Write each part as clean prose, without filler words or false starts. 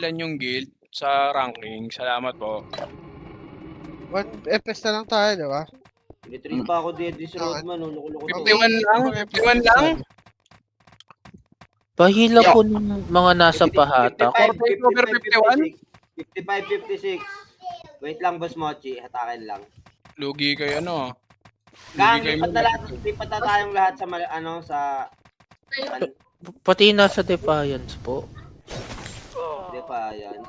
Ilan yung guild sa ranking? Salamat po. 1 FPS na lang tayo, di ba? May pa ako this road man, loko-loko to. 51 lang? 51 lang? Pahila po ng mga nasa pahatak. 48 over 51? 55-56. Wait lang, Boss Mochi. Hatakin lang. Lugi kayo ano. Gang, Lugi kayo lipat na tayong lahat sa, sa... Pati nasa Defiance po. Di pa, yan.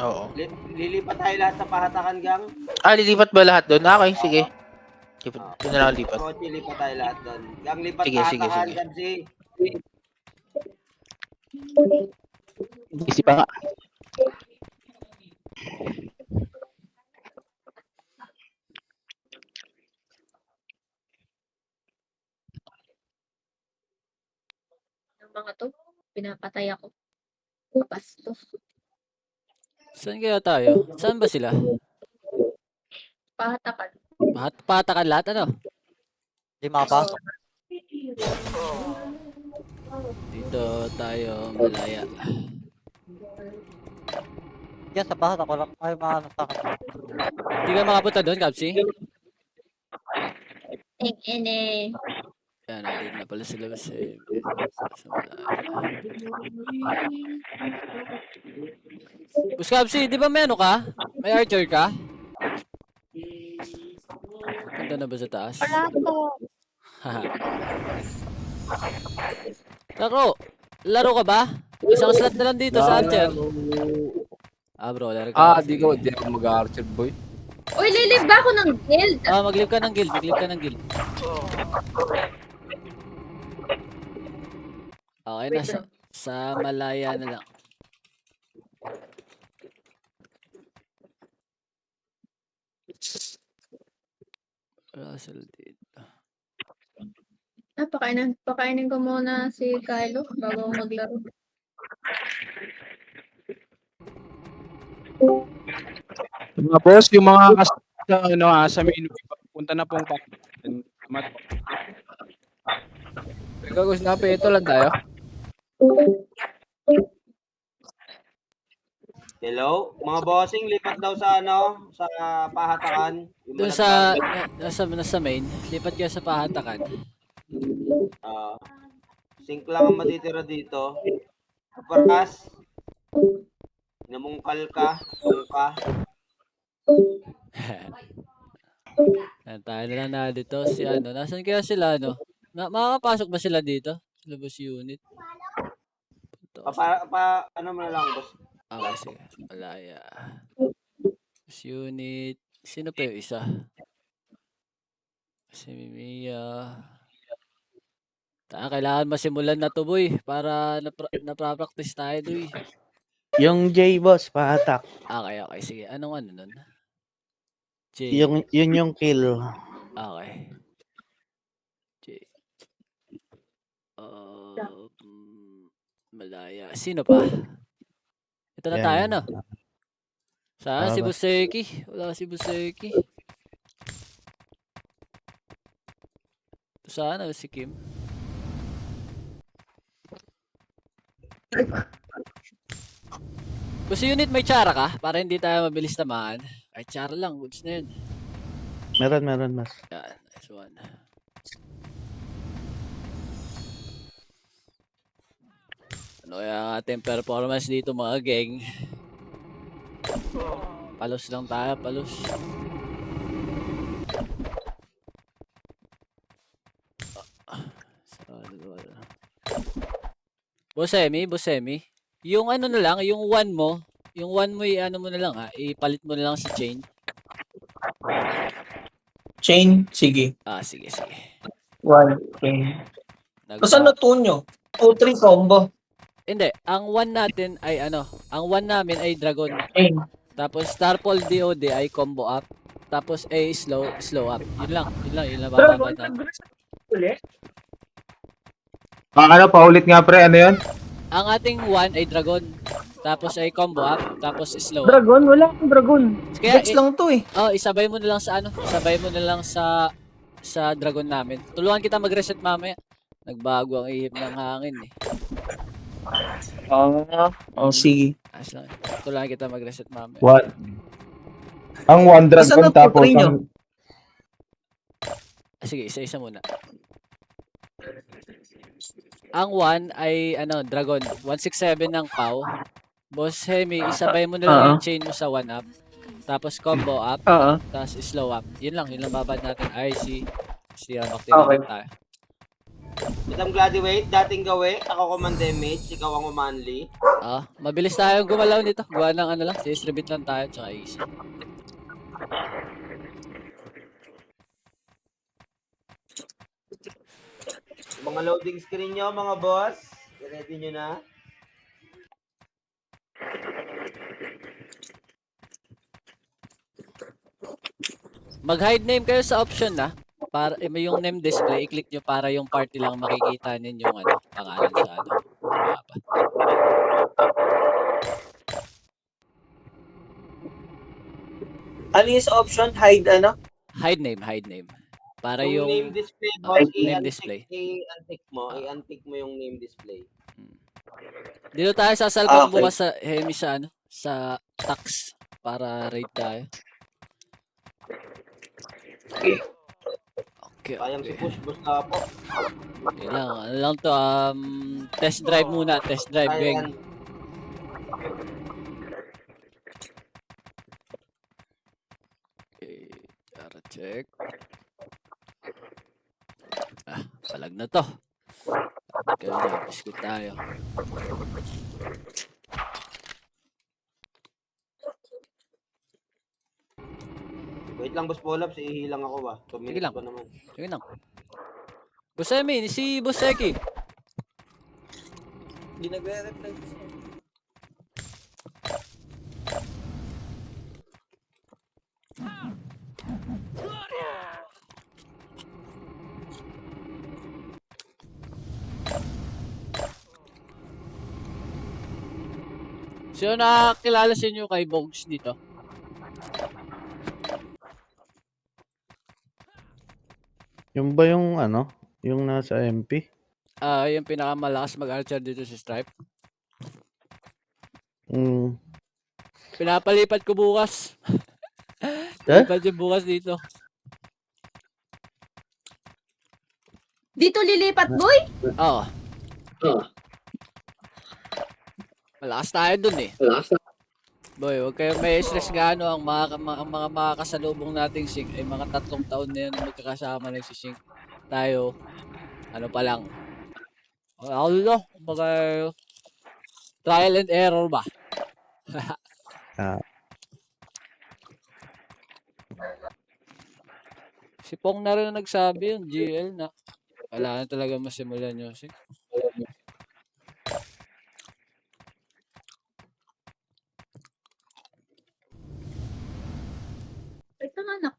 Oo. Lilipat tayo lahat sa pahatakan, gang. Lilipat ba lahat doon? Okay, sige. Doon na lang lipat. Mochi, lipat tayo lahat doon. Gang, lipat Sige, sige, pahatakan, sige. Gabsi. Easy pa nga. Yung mga to, pinapatay ako. Upas to. Saan kaya tayo? Saan ba sila? Pahatakan. Patakan lahat ano? Lima pa. Dito tayo, malaya. Yan, sa bahat ako lang. Ay, maano sa akin. Hindi ka makapunta doon, Kapsi? Ene. Yan, nandito na pala sila kasi. Bus Kapsi, di ba may ano ka? May archer ka? Punta na ba sa taas? Wala po. Tako, laro ka ba? Isang slot na lang dito sa archer. Bro, laro ka. Di ako mag-archer boy. Uy, lilib ba ako ng guild? Mag-live ka ng guild, mag-live ka ng guild. Okay na, sa malaya na lang. Russell dito. Pakainin ko muna si Kylo bago ako maglaro. Mga boss, yung mga sa main punta na pong Ikaw gusto na ito lang tayo. Hello? Mga bossing, lipat daw sa sa pahatakan. Doon nasa main, lipat kayo sa pahatakan. Sync lang ang matitira dito. Paras. Namungkal ka. Tungka. Tayo na lang na dito si Nasaan kaya sila makakapasok ba sila dito? Sa boss unit. Ano mo na lang, boss? Okay, sige. Malaya. Boss unit. Sino pa yung isa? Si Mimiya. Kailangan masimulan na to, boy. Para naprapractice tayo, boy. Yung J boss, pahatak. Okay. Sige. Anong nun? J. Yun yung kill. Okay. J. Malaya. Sino pa? Ito na tayo, no? Saan si Buseki? Wala si Buseki. Saan si Kim? Gusto unit may tsara ka? Para hindi tayo mabilis tamaan. Ay, tsara lang. Goods na yun. Meron mas. Yan. Nice one. Ano kaya ang ating performance dito mga gang? Palos lang tayo. Palos. Bossemi. Yung na lang, yung one mo mo na lang ipalit mo na lang si chain. Chain, sige. Sige. 1 chain. Saan na 2 nyo? 2-3 combo. Hindi, ang one natin ay ang one namin ay dragon. Chain. Tapos Starfall DOD ay combo up. Tapos slow up. Yun lang bababa natin. Ulit? Paulit nga pre, ano yun? Ang ating one ay dragon. Tapos ay combo up, tapos slow up. Dragon? Wala akong dragon. Kaya Dex lang to eh. Isabay mo na lang sa dragon namin. Tulungan kita mag-reset mamaya. Nagbago ang ihip ng hangin eh. Sige. Ayos lang. Tulungan kita mag-reset mamaya. What? Ang one Basta dragon tapos natutuloy nyo. ang... Sige, isa-isa muna. Ang 1 ay dragon. 167 ng POW. Boss Hemi, isabay mo na lang yung chain mo sa 1 up. Tapos combo up. Tapos slow up. Yun lang babad natin. IC. Stira bacteria tayo. Madam Gladyweight, dating gawi, ako command damage, ikaw ang umanli. Mabilis tayong gumalaw nito. Gawa ng lang. Distribute lang tayo. Tsaka easy. Mga loading screen nyo, mga boss. Ready nyo na? Mag-hide name kayo sa option na. Para yung name display, i-click nyo para yung party lang makikita ninyo yung pangalan sa mapa. Ano yung sa option? Hide ano? Hide name. Para Yung name yung display, boss, name display. i-untick mo yung name display. Dito tayo sasalpak bukas sa Hemi sa tax para raid tayo. Okay. Sayang si push, boss na po. Okay lang. Ano lang to, test drive muna. Test drive, gang. Okay, para check. Palag na to. Okay, biscuit tayo. Wait lang, boss Polaps, ihilang ako ba? 2 Sige minutes lang. pa naman. Sige lang. Boss Emi, si Boss Eki. Hindi nagre-reply. Sino nakakilala sa inyo kay Bogs dito? Yung ba yung yung nasa MP? Yung pinakamalakas mag-archer dito si Stripe. Pinapalipat ko bukas. Lipat yung bukas dito. Dito lilipat, boy? Oo. Malakas tayo dun eh. Boy, huwag kayong may stress gaano ang mga makakasalubong nating sync ay mga 3 taon na yan magkakasama na si sync. Tayo, pa lang. Mga trial and error ba? Si Pong na rin nagsabi yung GL na kailangan talaga masimulan yung sync. Ito nga, anak.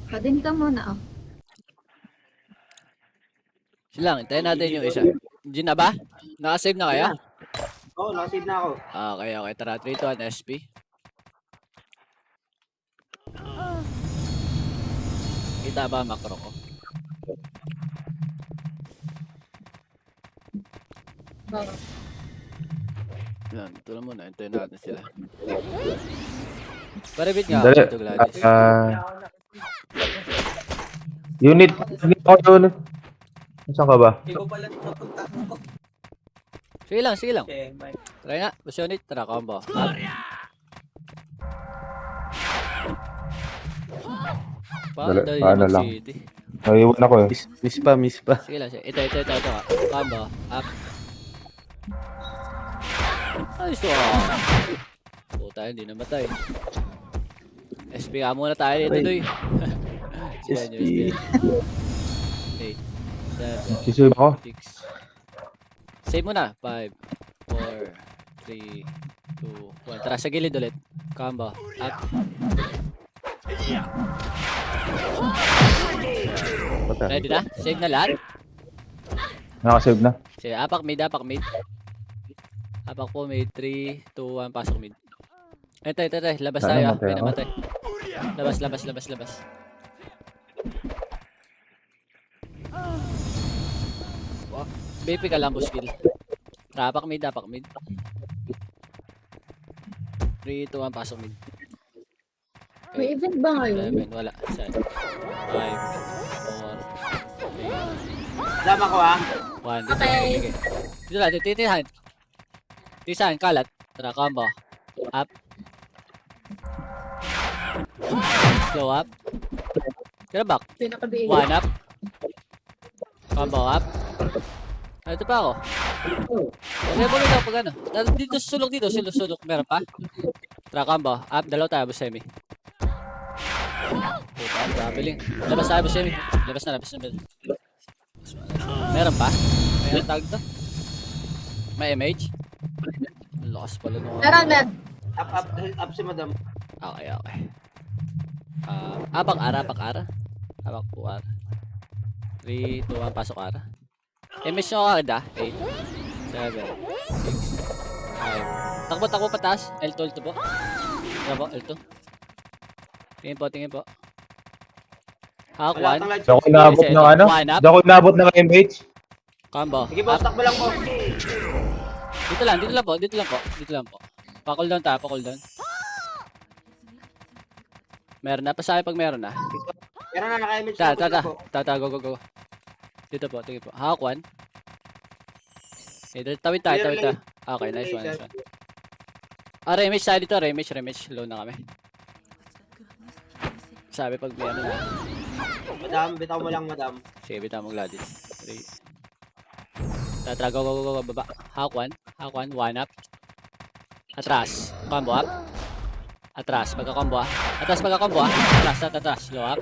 Kadin ka muna, oh. Silang, hintayin natin yung isa. G na ba? Nakasave na kaya? Oo, nakasave na ako. Okay. Tara, 3, 2, 1, SP. Kita ba macro ko? Yan, ito na muna. Hintayin natin sila. Paribit nga Dali. ako ito, Gladys. Unit ako unit. Saan ka ba? Ikaw pala napunta ko. Sige lang. Okay, bye. Try nga. Basta unit. Tara, combo. Dali, paano lang? City. Naiwan ako eh. Miss pa. Sige lang. Ito. Combo. Up. Ay, so. Puta, hindi namatay. SP ka muna tayo dito, Doy. SP. 8, 7, Sisave ako. 6. Save mo na. 5, 4, 3, 2, 1. Tara, sa gilid ulit. Combo. Up. Ready na? Save na lahat? Nakasave na. Sige, apak mid. Apak po mid. 3, 2, 1. Pasok mid. Ito. Labas Sana tayo. namatay May ako. namatay. Labas. BP ka lang, boss kill. Apak mid, apak mid. 3, 2, 1, pasok mid. May event ba ngayon? 7, wala. 7, 5, 4, Dama ko ah. 3, 1. Okay. Dito lang, titihan. Tisahan, kalat. Tara, combo. Up. Slow up. Tira back. Pinakabigay. 1 up. Combo up. Ah, ito pa ako. Okay, bumili ako pag ano. Dito, sulok dito. Sulok. Meron pa? Tara, combo. Up. Dalaw tayo, boss semi. Puta, traveling. Labas tayo, boss semi. Labas na. Meron pa? May tag to? May MH? Ang lakas pala nung... Meron. Up si madam. Okay. Apak ara. Apak po ara. 3, 2, 1, pasok ara. MS nyo agad ah. 8, 7, 6, 5. Takbo pataas. L2 po. Bravo, L2. Tingin po. Hawk Wala 1. kang light Di ako switch. inabot ng ano? One up. Di ako inabot ng MH. Combo. Sige boss, Up. takbo lang boss. Dito lang po. Pa-cool down tayo, pa-cool down. Meron na. Pasabi pag meron na. Meron na naka-image Go. Dito po, tingin po. Hawk 1. Okay, tawid tayo. Okay, nice one. Rematch tayo dito, rematch. Low na kami. Sabi pag may ano na. Madam, bitaw mo lang madam. Sige, bitaw mo Gladys. 3. Tara, go, baba. Hawk 1, 1 up. Atras, combo up. Atras, pagka-combo ah. Atras, low up.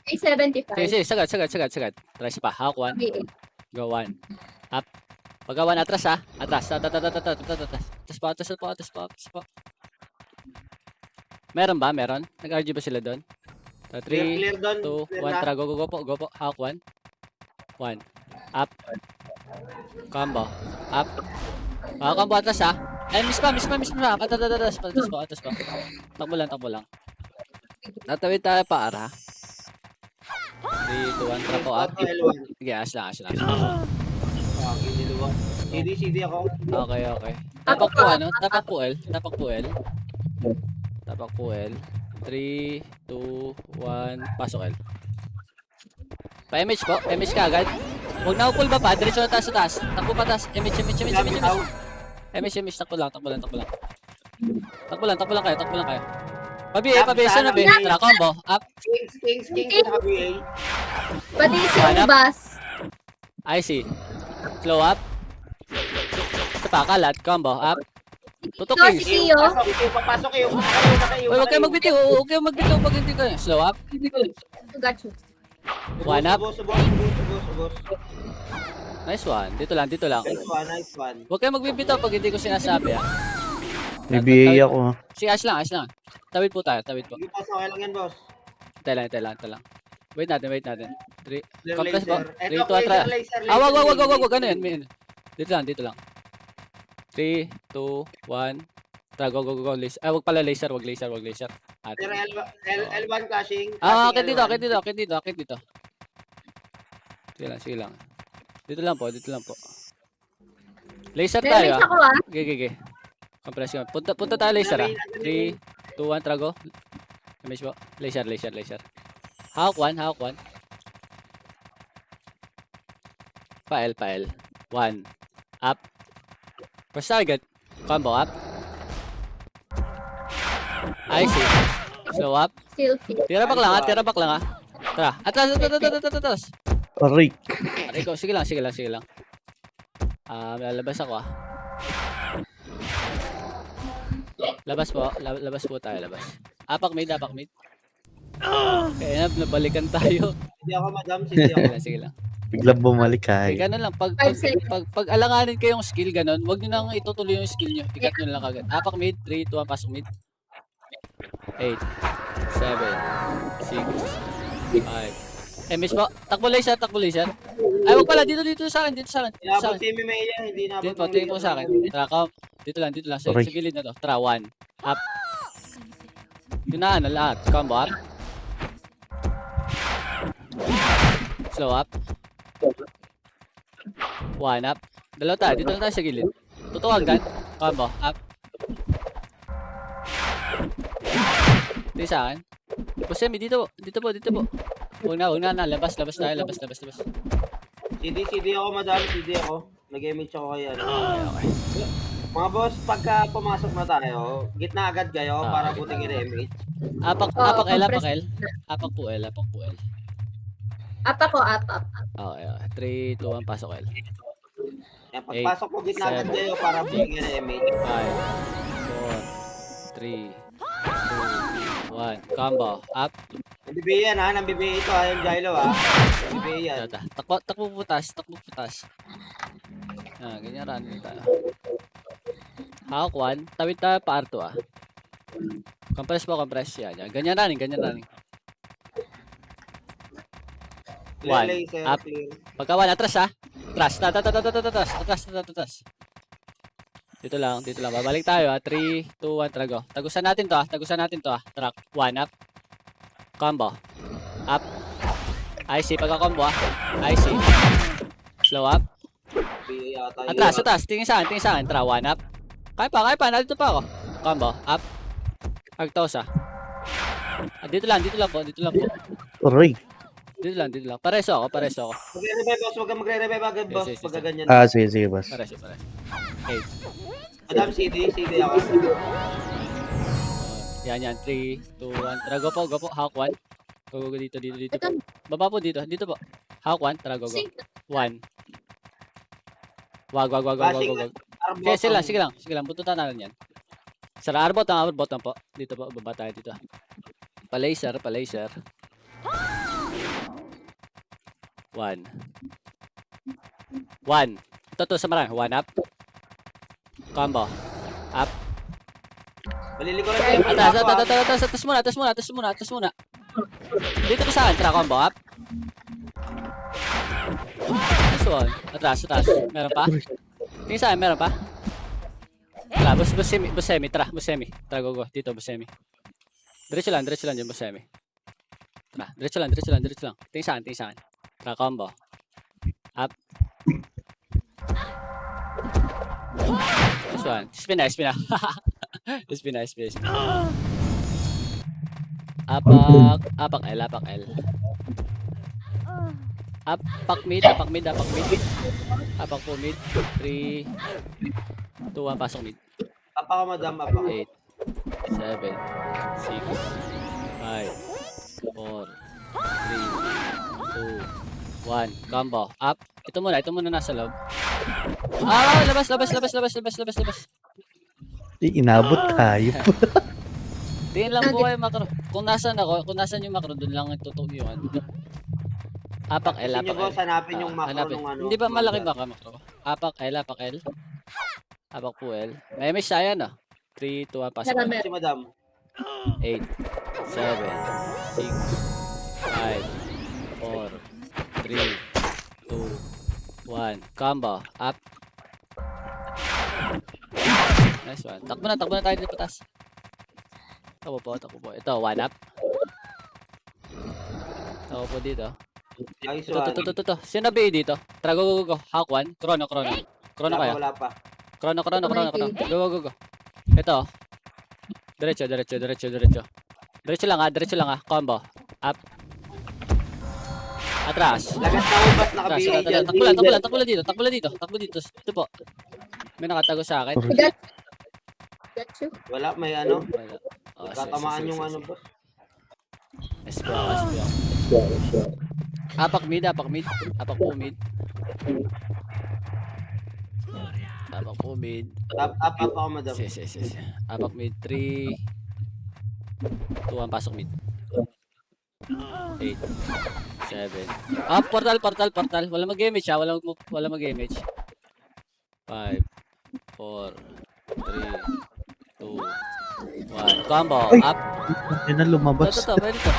Ay, 75. Sige, sagad. Atras pa, Hawk 1. Go 1. Up. Pagka 1, atras ah. Atras. Atras pa. Meron ba? Nag-RG ba sila doon? 3, Clear doon. 2, 1, tara, go po. Hawk 1. 1. Up. Combo. Up. Combo atras ah. Ay, miss pa. Atras po. Takbo lang. Natawid tayo pa ara. 3, 2, 1, tara po up. Sige, as lang. Giniluwa. CD ako. Okay. Tapak po ano? Tapak po L. 3, 2, 1, pasok L. Pa-MH po. MH ka agad. Huwag na pull ba pa? Diretso na taas sa taas. Takbo pa taas. MH. MH. Takbo lang. Takbo lang kayo. Pabiyay na be. Tara, combo. Up. Kings, naka-BA. Pati si bus. I see. Slow up. Isa pa, kalat. Combo. Up. Tutok Ito, Kings. si Kio. Papasok kayo. Uy, huwag kayo magbitiw pag hindi kayo. Slow up. Got you. 1 up. Ubos. Nice one. Dito lang. Nice one. Huwag kayo magbibitaw pag hindi ko sinasabi ah. May BA ako. Si Ash lang. Tawid po tayo. Sige, pasok kayo lang yan, boss. Ito lang. Wait natin. 3. Clear Compress po. laser. 3, 2, 1, try. Laser. Wag. Ano yan? Dito lang. 3, 2, 1. Tara, go. Laser. Wag pala laser. Wag laser. Sir, L1 flashing. Akit dito. Sige lang. Dito lang po. Laser tayo Meron ako ah. Gigi. Compress yun. Punta tayo laser ah. 3, 2, 1, trago. Damage po. Laser. Hawk 1. Pael. 1. Up. First target. Combo up. I see. Slow up. Still fit. Tira back lang ah. Tara. Atras. Aray. Aray ko. Sige lang. Lalabas ako ah. Labas po tayo. Apak mid. Kaya nabalikan tayo. Hindi ako, madam. Sige lang. Biglang bumalik Ganun lang. Pag alanganin kayong skill, ganun, huwag nyo nang itutuloy yung skill nyo. Ikat nyo lang agad. Apak mid, 3, 2, 1, pasok mid. 8, 7, 6, 5. MS po. Takbo laser. Ay, wag pala. Dito sa akin. Inabot si Mimea, hindi nabot. Tingin po sa akin. Tara, dito lang. Sa gilid na to. Tara, 1. Up. Yun na, lahat. Combo up. Slow up. 1 up. Dalawa tayo. Dito lang tayo sa gilid. Tutuwag dan. Combo. Up. Dito sa akin. Busemi, dito po. Dito po, dito po. Huwag na. Labas tayo. Labas. CD ako, madam. CD ako. Nag-image ako kay ano. Okay. Mga boss, pagka pumasok na tayo, gitna agad kayo para buting i-image. Apak L. Apak po L. Up ako, up. Okay. 3, 2, 1, pasok L. Yan, pagpasok ko gitna agad kayo para buting i-image. 5, 4, 3, 2, 1. Combo. Up. Nabibigay yan ha, nabibigay ito ha, yung Gylo ha. Nabibigay yan. Takbo putas. Ganyan run tayo. Hawk 1. Tawid tayo pa R2 ah. Compress. Yan. Ganyan running. Clear One. laser, Up. clear. Pagka 1, atras ha. Atras. Dito lang. Babalik tayo ha. 3, 2, 1, trago. Tagusan natin to ha. Track. 1 up. Combo. Up. IC. Pagka-combo ha. IC. Slow up. Nabibigay yata yun. Atras. Tingin sa akin. Tra. 1 up. Kaya pa. Nandito pa ako. Combo. Up. Arctos ha. Dito lang po. Aray. Dito lang. Pareso ako. Magre-revive boss, huwag kang magre-revive agad boss. Yes. Pagka ganyan. Sige, boss. Pareso. Madam, CD ako. Yan. 3, 2, 1. Tara, go po. Hawk 1. Go dito. Ito, Baba po dito po. Hawk 1. Tara, go. sync. 1. Wag. Sige lang. Buntutan natin yan. Sara arbot lang po. Dito po. Baba tayo dito. Pa-laser. 1. Ito sa marami. 1 up. Combo. Up. Malilikuran kayo. Atas muna. Dito pa sa akin. Tra, combo. Up. This one. Atras. Meron pa? Tingin sa akin, meron pa? Tara, busemi. Tara, go. Dito, busemi. Diretso lang dyan, busemi. Tara, diretso lang. Tingin sa akin. Tara, combo. Up. This one. Spin na. Spin. Apak L. Apak mid. Apak po mid. 3, 2, 1, pasok mid. Apa ka madam, apa ka. 8, 7, 6, 5, 4, 3, 2, 1. Combo. Up. Ito muna nasa loob. Labas. Inabot tayo. Tingin lang po kayo makro. Kung nasan yung makro, dun lang tutugyan. Apak L. Sige boss, hanapin yung macro Hanapin. nung ano. Hindi ba malaki ba makro? Apak L. Apak po L. May miss tayo no? 3, 2, 1, pasok. Si madam. 8, 7, 6, 5, 4, 3, 2, 1. Combo. Up. Nice one. Takbo na tayo dito patas. Takbo po. Ito, 1 up. Takbo po dito. Nice Ito. Sino ba dito? Tara, go. Hawk 1. Chrono. Chrono kayo. Wala pa. Chrono. Go. Ito. Diretso. Diretso lang ha. Combo. Up. Atras. Lagas na ubas, nakabihay dyan. Takbo dito. Ito po. May nakatago sa akin. Got you. Wala, may ano. Wala. Oh, Tatamaan yung ano boss. SPO. Apak mid. Apak po mid. Up ako madam. Yes. Apak mid. 3, 2, 1, pasok mid. 8, 7. Portal. Wala mag-image ha. Wala mag-image. 5, 4, 3, 2, 1. Combo. Up. Yan na lumabas. Ito. Pwede to.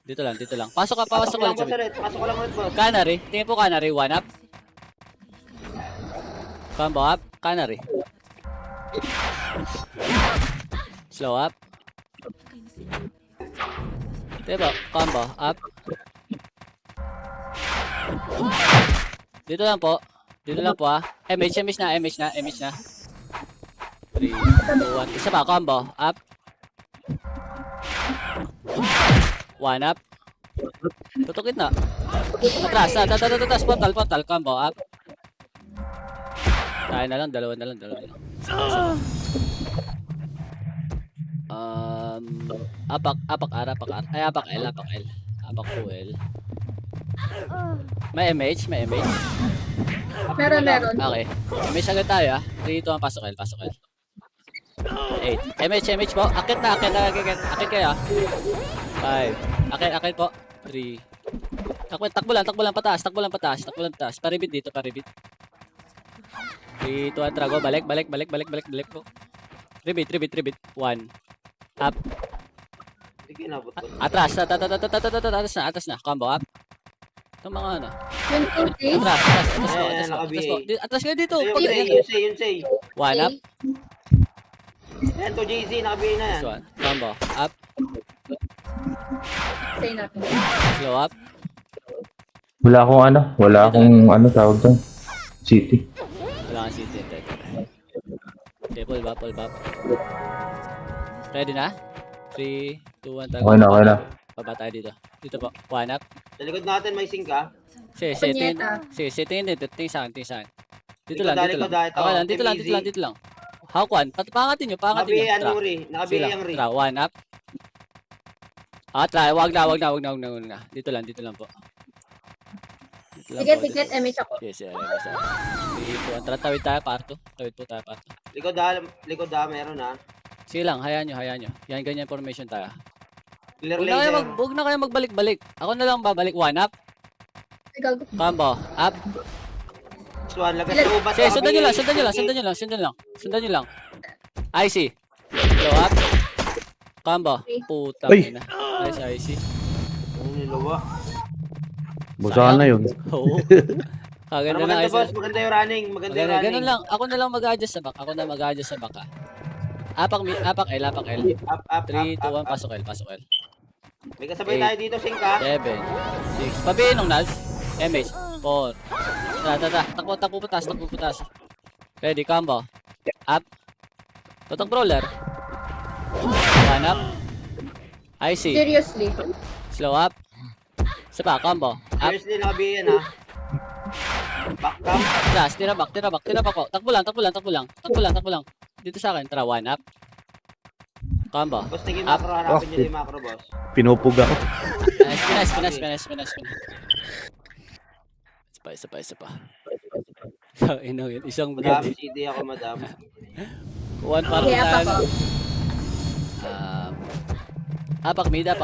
Dito lang. Pasok ka Pasok ko lang ulit. ulit boss. Canary. Tingin po Canary. 1 up. Combo up. Canary. Slow up. Diba? Combo. Up. Dito lang po. Dito lang po ah. MH na. 3, 2, 1. Isa pa, combo. Up. 1 up. Tutukit na. Atras. Portal. Combo. Up. Tayo na lang. Dalawa na lang. Apak R. Ay, apak L. Apak 2L. May MH. Meron. Okay. MH agad tayo ah. 3, 2, 1. Pasok L. 8. MH po. Akit kayo ah. 5. Akit po. 3. Takbo lang pataas. Paribit dito. 3, 2, 1. Trago. Balik po. Ribit. 1. Up. Sige, nabot ko. Atras na. Combo up. Itong mga ano. Yung cookies. Atras kayo dito. Yun say. 1 up. Yan, to JZ, nakabihin na yan. This one. Combo. Up. Say natin. Slow up. Wala akong tawag doon. City. Wala kang city. Okay, pull back. Ready na? 3, 2, 1. Okay na. Baba tayo dito. Dito po. 1 up. Sa likod natin may sink ka. Tingin dito. Tingin sa akin. Dito lang. Okay lang. Dito lang. Hawkwan. Pangatin nyo. Nakabihin ang Tra. Nuri. Nakabihin ang Ri. Tra. 1 up. Try. Wag na. Dito lang po. Ticket, MH ako. Yes. Dito. Tawid tayo, parto. Likod meron ha. Sige lang, hayaan nyo. Yan, ganyan formation tayo. Clear Huwag na laser. kayo magbalik-balik. Ako na lang babalik. 1 up. Gago. Combo. Up. Swan, lagas sa ubat. Sige, sundan nyo lang. IC. Slow up. Combo. Putang ina. Nice IC. Ano nilawa? Busahan na yun. Oo. Kaganda na Maganda IC. boss, maganda yung running. Ganun lang. Ako na lang mag-adjust sa back. Apak L. Up. 3, 2, 1. Pasok L. May kasabay tayo dito, sink ha. 7, 6. Pabihin nung Nals. MH. 4. Takbo patas. Ready, combo. Up. Tutok brawler. 1 up. IC. Seriously. Slow up. Isa pa, combo. Up. Seriously, nakabihin ha. Back cam. Tira back ko. Takbo lang. Dito sa akin, 1 up. Combo. Boss, tingin macro, hanapin nyo yung macro, boss. Pinupuga ko. Pinas. Isa pa. Isang Madam, blood. CD ako, madam. 1 para Okay, apak na. ako. Apak mid. 3,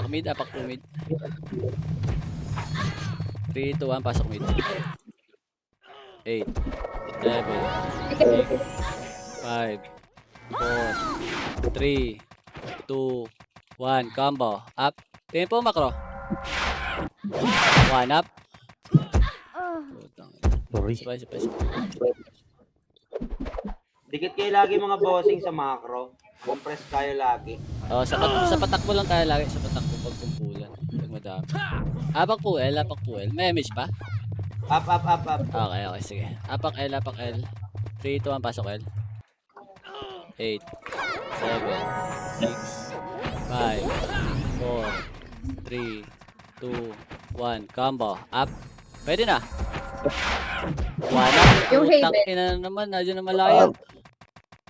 2, 1, pasok mid. 8, 7, 6, 5, 4, 3, 2, 1, combo. Up. Tingin po macro. 1 up. Sorry. Sabay. Dikit kayo lagi mga bossing sa macro. Compress kayo lagi. Sa patakbo lang tayo lagi. Sa patakbo pagkumpulan. Pag madami. Apak po L. May image pa? Up. Okay, sige. Apak L. 3, 2, 1, pasok L. 8, 7, 6, 5, 4, 3, 2, 1, combo. Up. Pwede na. 1 up. Yung Haven. Ina na naman. Nadyan na malayo.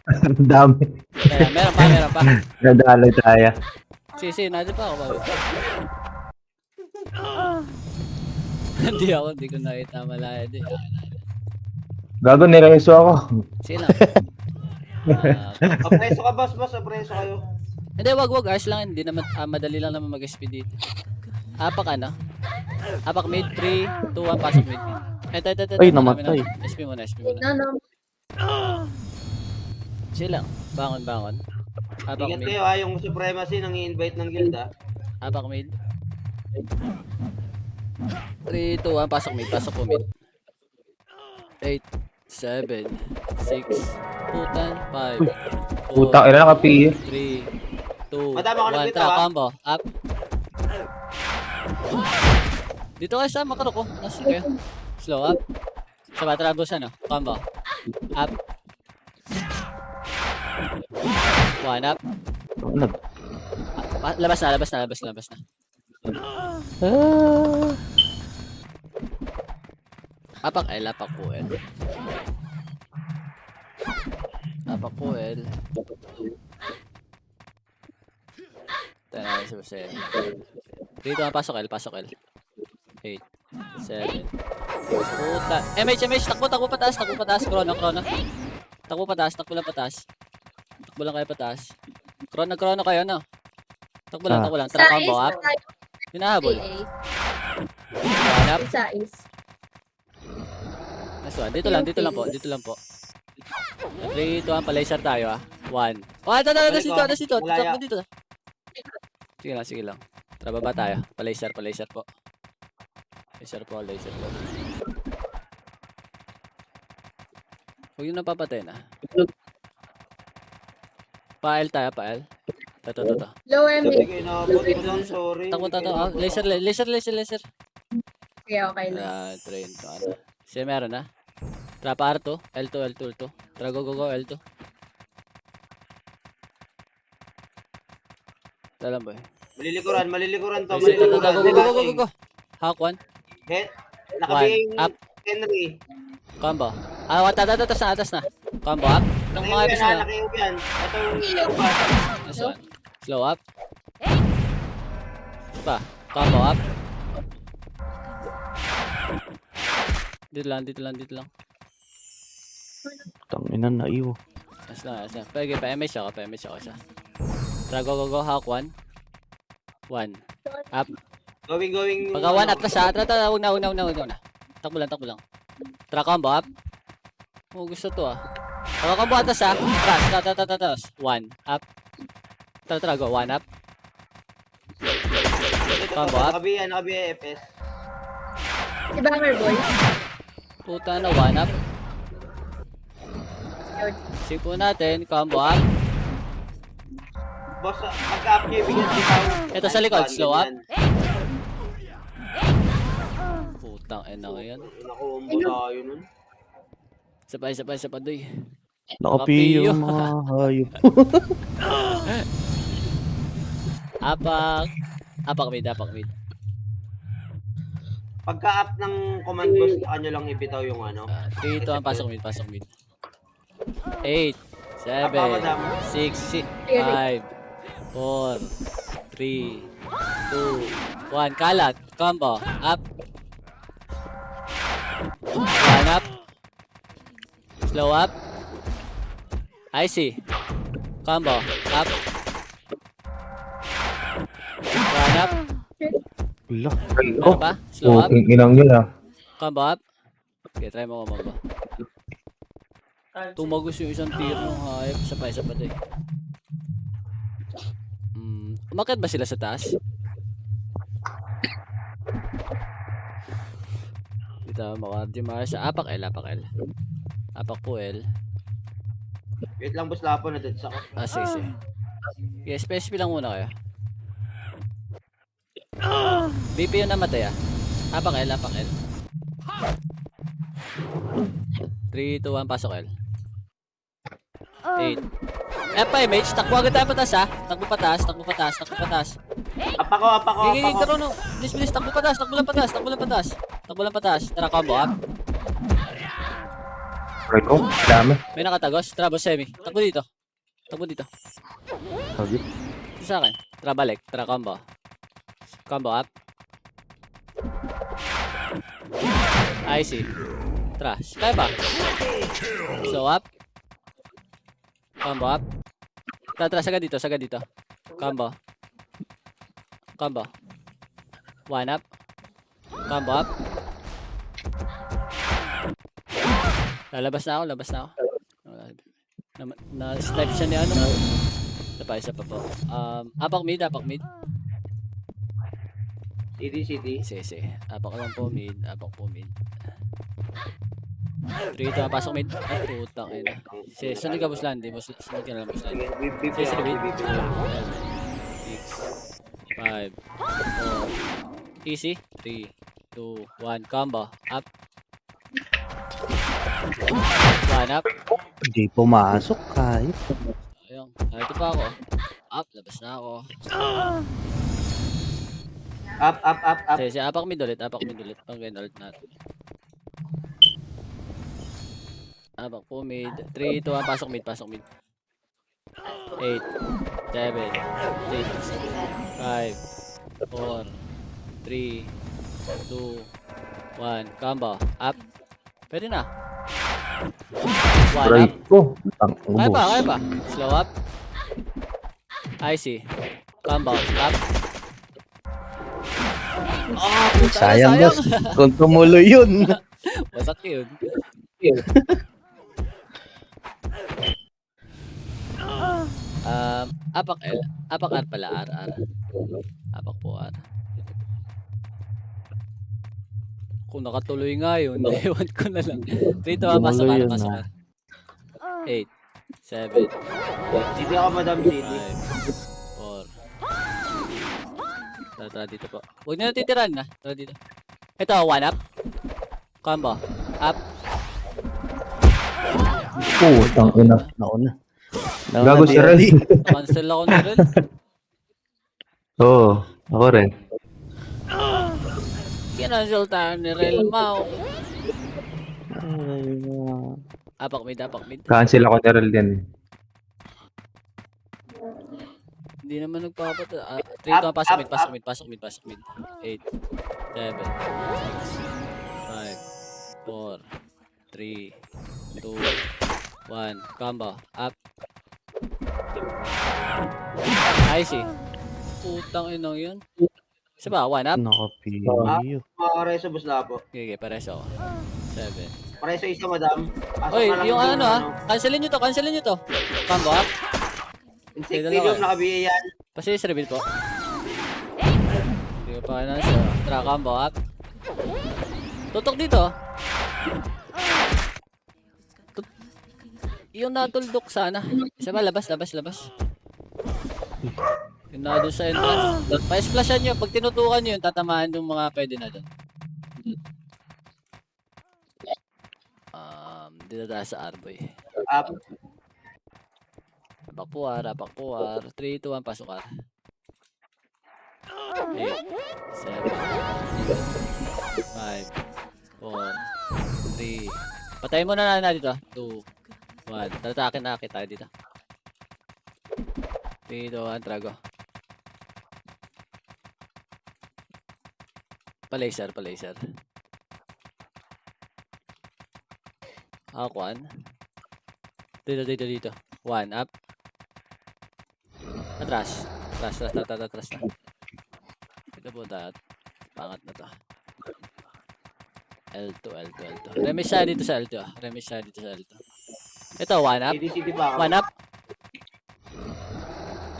Ang dami. Kaya, meron pa. Nadalay tayo. Sige, nadyan pa ako. Bago. Hindi ko nakita malayo. Gago, nireso ako. Sige lang. Apreso ka, boss. Apreso kayo. Hindi, wag. Ayos lang. Hindi naman, madali lang naman mag-speed dito. Apak mid, 3, 2, 1, pasok mid. Ito. Ay, namatay. SP muna. No. Sige lang. Bangon. Apak Ingat mid. kayo ha, yung supremacy nang i-invite ng guild ha. Apak mid. 3, 2, 1, pasok mid. 8, 7, 6, putan, 5, 4, Putang ina nakapiye. 3, 2, Madami ako 1, nagpito, tra, ah. combo, up. Dito kayo sa makaro ko. Sige. Slow up. Sa batrabos ano? Combo. Up. One up. Labas na. Apak L, apak po L. Apak po L. Tayo na sa basen. Dito ang pasok L. 8, 7. Puta. MH, takbo pataas. Krono. Takbo lang pataas. Takbo lang kayo pataas. Krono kayo, no? Takbo lang. Tara, combo up. Hinahabol. One up. Isa is. Nice one. Dito lang po. 3, 2, 1, palaser tayo 1. Oh, dito. Takbo dito. Sige lang. Tara, baba tayo. Palaser po. Laser po. Huwag yung napapatay na. Pael tayo. Ito. Low MB. Sige, inabot ko lang, sorry. Takbo. Laser. Okay lang. Train to. Siya meron na. Trap R2. L2. Tara, go. L2. Talam ba? Malilikuran to. Go. Hawk 1. Hit. 1. Nakabing Up. Henry. Combo. Atas na. Combo up. Itong mga episode na. Nakiyup yan. Ito yung Nice one. Slow up. Pa. Combo up. Dito lang. Tangina na iyo. Nice lang. Pwede pa MH ako siya. Tara, go. Hawk 1. 1. Up. Going. Pagka 1 atras ha. Tara, una. Takbo lang. Tara, combo up. Oh, gusto to Pagka combo atras ha. Atras. 1. Up. Tara, go. 1 up. Combo up. Nakabi FS. Si Banger Boy. Puta na, 1 up. Sipo natin, combo up. Boss, pagka-up niya, bigyan kita. Ito sa likod, slow up. Putang ina ngayon. Nakuumbo tayo nun. Sabay, doy. Nakapiyo yung mga hayop. Apak mid. Pagka-up ng command boss, nyo lang ibitaw yung ano. Dito ang pasok mid. 8, 7, 6, 5, 4, 3, 2, 1. Kalat. Combo. Up. 1 up. Slow up. IC. Combo. Up. 1 up. Wala. Meron pa? Slow up. Inang yun Combo up. Okay, try mo kumamba. Tumagos yung isang tier ng hype. Isa pa doy. Umakyat ba sila sa taas? Dito, makardimar sa apak L. Apak po L. Wait lang, boss lapo na dito sa ko. Sige. Yes, PSP lang muna kayo. BP yung namatay Apak L. 3, 2, 1, pasok L. 8. F5 takbo agad tayo patas Takbo patas. Apa ko. Gigigig no. Bilis, takbo lang patas. Tara, combo up. Rico, dami. May nakatagos. Tara, boss semi. Takbo dito. Sabi. Ito sa akin. Tara, balik. Tara, combo. Combo up. I see. Tara, kaya ba? Slow up. Combo up. Tara, sagad dito. Combo. 1 up. Combo up. Lalabas na ako. Na-snipe siya ni ano. Isa pa po. Apak mid. CD. Sige. Apak lang po mid. 3, 2, pasok mid. Ay, putang ina. Sige, sunod ka boss Landy. Sunod ka na lang boss Landy. Sige, mid. 6, 5, 4. Easy. 3, 2, 1. Combo. Up. One up. Hindi pumasok kahit. Ayun. Ito pa ako. Up. Labas na ako. Up. Sige, apak mid ulit. Pang ganun ulit natin. Apak po mid. 3, 2, 1. Pasok mid. 8, 7, 6, 5, 4, 3, 2, 1. Combo. Up. Pwede na. One Try up. ko. Ang Kaya ubos. pa. Slow up. I see. Combo. Up. Oh, puta, Sayang boss. Kung tumuloy yun. Wasak yun. Apak L. Apak R pala. R. Apak po R. Kung nakatuloy nga yun, ewan ko na lang. 3, 2, 1, pasok Tumuloy R. yun, Pasok R. 8, 7, GD ako, Madam GD. 5, 4. Tara dito po. Huwag nyo natitiran na. Tara dito. Ito, one up. Combo. Up. Putang ina. Nauna. Gago si Rel. Cancel ako ni Rel. Oo, ako rin. Kinancel tayo ni Rel Mau. Ay, Apak mid. Cancel ako ni Rel din. Hindi naman nagpapat. 3, 2, pasok mid. 8, 7, 6, 5, 4, 3, 2, 1. Combo. Up. I see. Putang inang yun. Isa ba? One up? nakapiyo. Pareso, boss Lapo. Okay, pares ako. 7. Pareso isa, Madam. Pasok Oy, na lang yung din, ano cancelin nyo to. Combo up. Insectarium, nakabiya yan. Pasilis reveal po. Hindi ko pa na siya. Tara, combo up. Tutok dito. Yung natuldok sana. Isa ba? Labas. Yung na doon sa entrance. Pa-splashan nyo. Pag tinutukan nyo yun, tatamaan yung mga pwede na doon. Dito tayo sa Arboy. Up. Apak puwar. 3, 2, 1, pasok R. 8, 7, 5, 4, 3. Patayin mo na dito. 2, 1. Tatakin na tayo dito. 3, 2, 1, trago. Pa-laser. Akuan. Dito. 1 up. Atras na. Ito po pangat na to. L2. Remis siya dito sa L2. Ito, 1 up. CD pa ako. 1 up.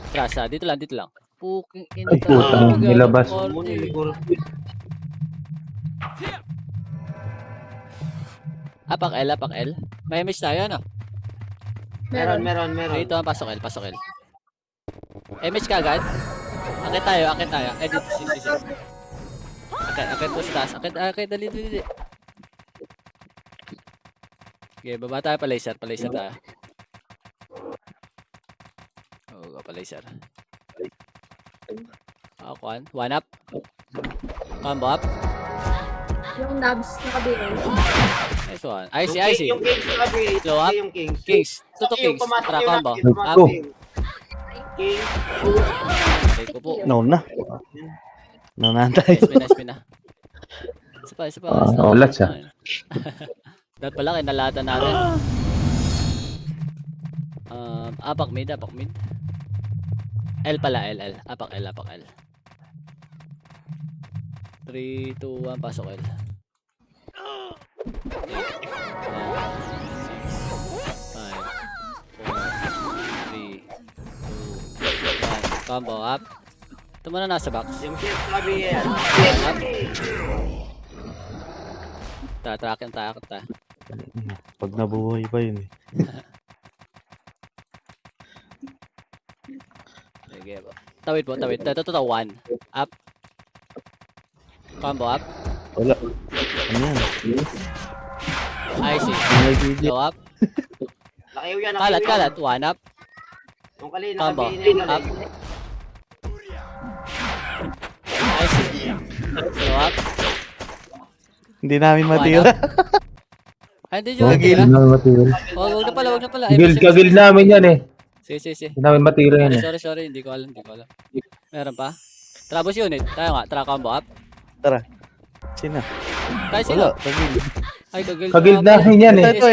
Atras dito lang. Puking ina. Ay, putang nilabas. Muna, siguro. Apak L. May miss tayo, ano? Meron. Dito, pasok L. MH ka agad? Akit tayo. Dito, si. Akit po sa taas. Akit, dali. Okay, baba tayo pa laser tayo. Oo, pa laser. Akuan, 1 up. Combo up. Yung nabs nakabiro. Nice one. I see. Yung Kings nakabiya. Slow up. Yung Kings. Kings. Tutok Yung Kings. pumasok Tara, yung combo. Kings, Up. pumasok yung Kings. Take ko po. Nauna. Nanantay. Nice na. Isa pa. Ulat siya. Dapat pala kinalatan natin. Apak mid. L pala, L. Apak L. 3, 2, 1, pasok L. 8, 7, 6, 5, 4, 3, 2, 1. Combo up. Ito muna nasa box. Yung Kings nakabiya yan. Up. Tatrakin tayo. Pag nabuhay pa yun eh. Sige po. Tawid. Ito, 1. Up. Combo up. Wala. Ano yan? Icy. Slow up. Nakiyaw yan, Kalat, nakiyaw yan. kalat. 1 up. Yung kalina, Combo. nakabihinin yung Up. galing. Icy. Slow up. Hindi namin 1 matira. up. Ay, hindi nyo matira. Wag na pala, wag na pala. Ay, Guild, basta- ka-guild namin yan eh. Sige. Hindi namin matira yan eh. Sorry. Hindi ko alam. Meron pa? Trabos unit. Tayo nga. Tra combo up. Sino? Tayo sino? Wala. Pag-guild. Ay, kagil. Ka-guild namin yan eh. Ito,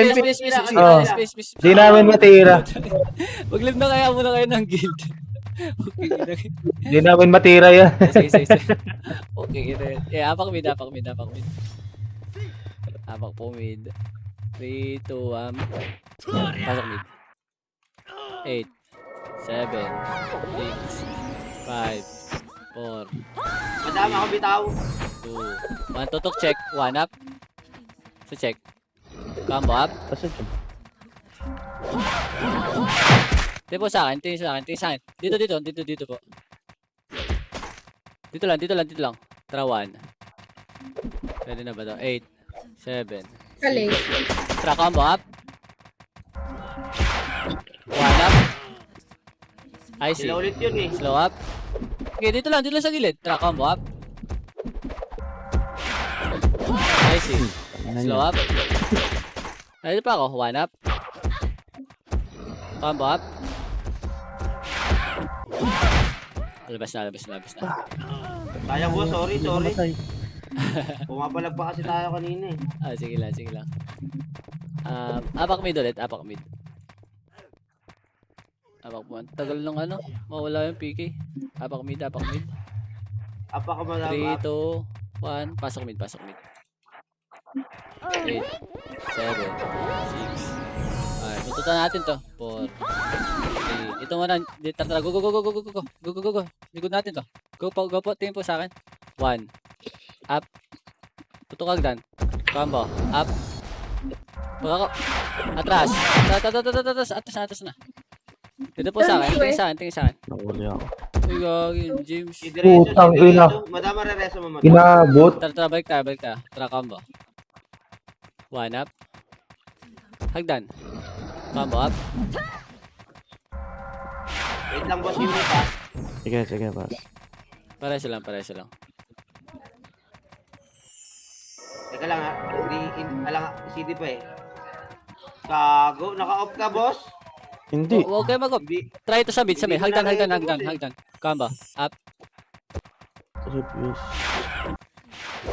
Space. Hindi namin matira. Maglib na kaya muna kayo ng guild. Okay, Hindi namin matira yan. sige. Okay, ito yun. Apak mid. Apak po mid. 3, 2, 1. Pasok mid. 8, 7, 6, 5, 4, Madami ako bitaw. 2, 1. Tutok check. 1 up. So check. Combo up. Kasi ito. Tingin po sa akin. Dito po. Dito lang. Tra 1. Pwede na ba to? 8, 7, Kali. Tra combo up. 1 up. Icy. Sila ulit yun eh. Slow up. Okay, dito lang sa gilid. Tra combo up. Icy. Slow up. Dito pa ako. 1 up. Combo up. Labas na. Sayang boss, sorry. Pumapalag pa kasi tayo kanina eh. Sige lang. Apak mid ulit. Apak po. Tagal ng ano. Mawala yung PK. Apak mid. Apa ka 3, malaba. 2, 1. Pasok mid. 8, 7, 6, 5. Tututan natin to. 4, 3. Ito muna. Tara. Go. Likod natin to. Go po. Tingin po sa akin. 1. Up. Tutok agdan. Combo. Up. Pagkako. Atras. Atas na. Dito po sa akin. Tingin sa akin. Nakuli ako. Uy, gagi. James. Putang ina. Madama re-reso mo. Inabot. Tara, balik tayo. Tara, combo. 1 up. Hagdan. Combo up. Wait lang boss unit ha. Sige, boss. Pareso lang. Teka lang ha. Alang CD pa eh. Kago. Naka-off ka boss? Hindi. Huwag kayo mag-up. Hindi. Try ito sa mid. Hindi ko na Hagdan. nakikita Combo. Up. Reviews.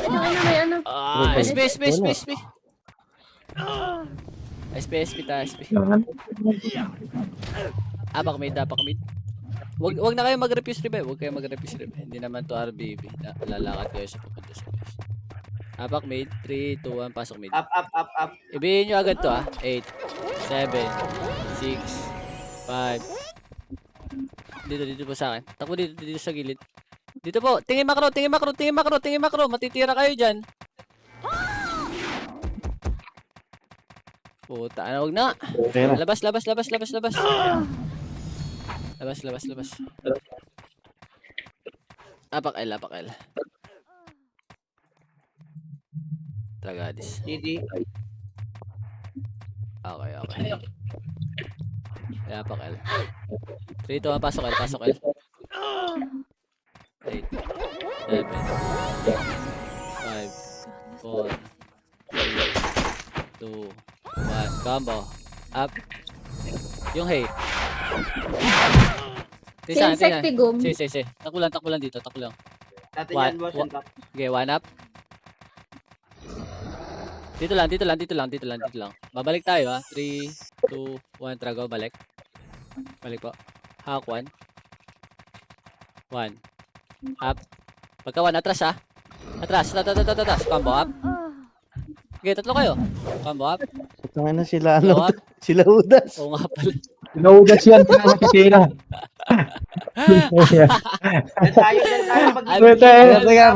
May ano? SP. SP ta. Apak mid. Wag na kayo mag-refuse revive. Hindi naman to RBB. Lalakad kayo sa pupunta sa base. Apak mid. 3, 2, 1. Pasok mid. Up. Ibihin nyo agad to 8, 7, 6, 5. Dito po sa akin. Takbo dito sa gilid. Dito po. Tingin makro. Matitira kayo dyan. Puta, huwag na. Okay na. Labas. Labas. Apak L. Tragadis. CD. Okay. Apak L. 3, 2, 1, pasok L. 8, 7, 5, 4, 3, 2, 1. Combo. Up. Yung hay. Insectigum. Sige. Takbo lang dito. Natin One. yan boss. Yung top. Okay, 1 up. Dito lang. Babalik tayo 3, 2, 1. Trago, balik po. Hawk 1. 1. Up. Pagka 1, atras Atras. Combo up. Okay, tatlo kayo. Combo up. Tangin na sila, Combo up. sila Udas. Oo nga pala. Naudas yan. Hindi namin matira. Diyan tayo. Teka,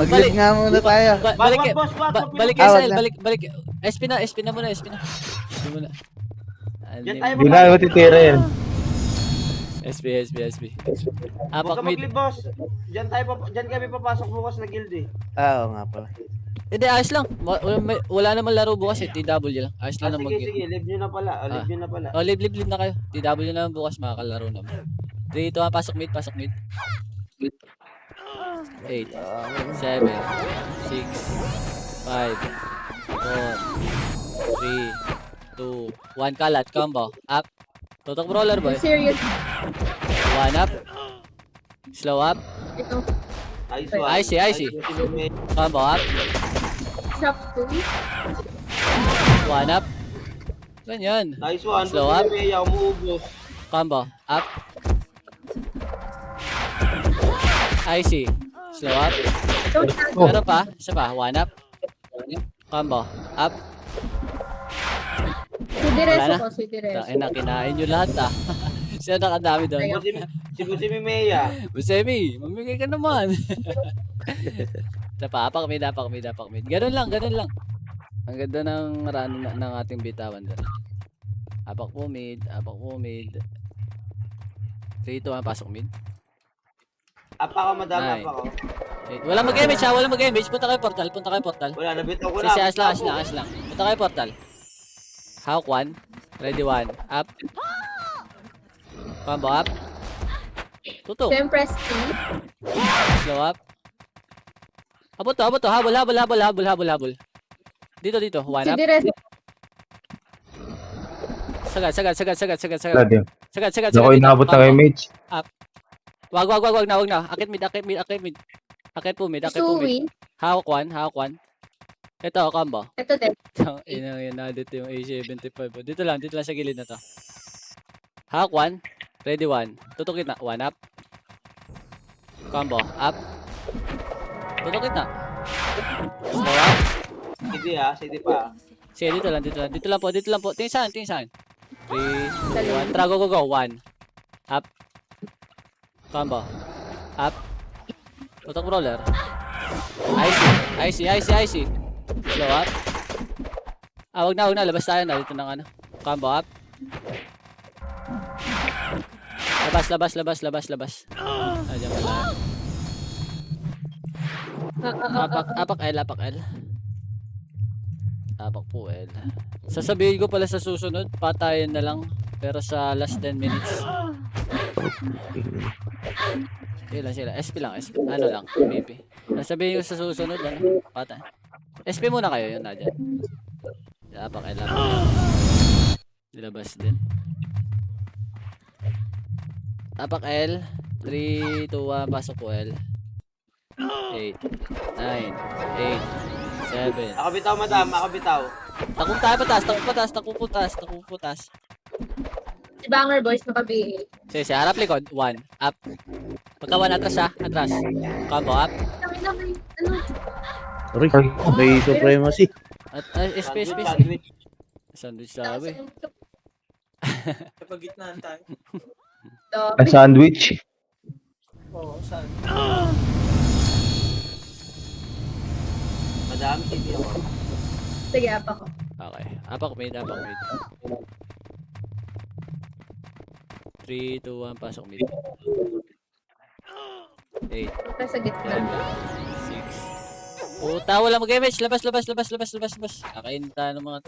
mag-live nga muna tayo. Balik Boss. kayo sa Wag L. na. Balik. SP na muna. Diyan tayo. Hindi namin matitira yan. SP. Huwag Apak ka mid. mag-live boss. Diyan kami papasok bukas na guild eh. Oo nga pala. Hindi, ayos lang. Wala naman laro bukas eh. TW lang. Ayos lang na Sige, mag-game. sige, live nyo na pala. Live nyo na pala. Oh, live na kayo. TW na lang bukas, makakalaro naman. 3, 2, 1, pasok mid. 8, 7, 6, 5, 4, 3, 2, 1, kalat, combo, up. Tutok brawler boy. Serious. 1 up. Slow up. Ito. Nice one. I see. Combo up. Shop 2. 1 up. Ganyan. Nice one. Slow up. Maya, umuubos. Combo, up. I see. Slow up. Meron pa? Isa pa? 1 up. Combo, up. Sidireso Wala na? ko, sidireso. Ay, kinain nyo lahat ah. Siya nakadami doon. Si Maya. Busemi, mamigay ka naman. Isa pa, apak mid. Ganun lang. Ang ganda ng run ng ating bitawan doon. Apak po mid. 3, 2, 1, pasok mid. Apa ka, madam. Nine. Apa ka. Walang mag-image ha, walang mag-image. Punta kayo portal. Wala, nabitaw ko na. Si as lang. Punta kayo portal. Hawk 1. Ready 1. Up. Combo up. Tutok. Then press T. Slow up. Abot to. Habol. Dito. 1 up. Sidireso. Sagad. Lad yun. Sagad. Ako inabot na kay Mage. Wag na. Akit mid. Akit po mid. Suwi. Hawk 1. Ito, combo. Ito din. Inang dito yung A75. Dito lang sa gilid na to. Hawk 1. Ready 1. Tutukit na. 1 up. Combo. Up. Tutukit na. Slow up. Sige pa. Sige, dito lang. Dito lang po. Tingin saan? 3, 2, 1. Tara, go. 1. Up. Combo. Up. Tutok brawler. I see. Slow up. Wag na. Labas tayo na. Dito ng ano. Combo up. Labas. Diyan pala. Apak L. Apak po L. Sasabihin ko pala sa susunod, patayin na lang. Pero sa last 10 minutes. Sila. SP lang. Ano lang, maybe. Sasabihin ko sa susunod, patay. SP muna kayo, yun na dyan. Apak L. Nilabas din. Apak L. 3, 2, 1, pasok po L. 8, 9, 8, 7. Ako bitaw, madam. Takong tayo patas. Si Banger Boys naka-BA. Sige, harap likod. 1, up. Pagka 1, atras. Combo up. Kami na may, ano, Sorry, may supremacy. At SP. Sandwich sabi. Napagitnaan tayo. Ang sandwich. Oo, saan? Madam, sige ako. sige, apa ko. Okay. Apak mid. 3, 2, 1, pasok mid. 8, Nasa gitna. 6. Puta, wala mag-image. Labas. Kakainin tayo ng mga...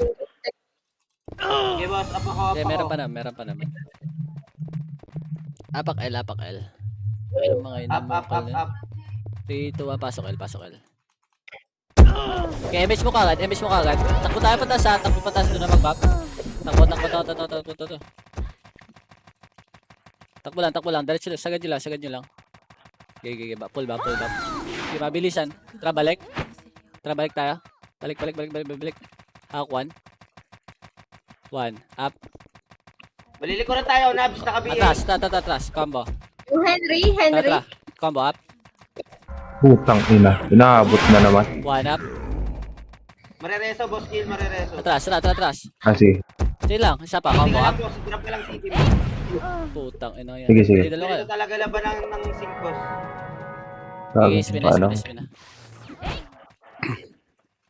Okay, boss. Apa ko. Okay, meron pa naman. Apak L. Ayun mga inamukal na. Up. 3, 2, 1, pasok L. Okay, image mo kagad. Takbo tayo patas doon na mag-back. Takbo. Takbo lang. Diretso lang. Sagad nyo lang. Okay. Pull back. Okay, mabilisan. Tara, balik tayo. Balik. Hawk 1. 1. Up. Malilikuran tayo, Nabs. Naka-BA. Atras. Combo. Yung Henry. Tara. Combo up. Putang ina. Inaabot na naman. 1 up. Marereso, boss kill. Atras. Sige. Sige lang. Isa pa. Combo up. Boss. Drop ka lang city. Putang ina yan. Sige. Hindi, dalawa Ito kayo. talaga laban ng sync, boss. Sabi, SP paano? na.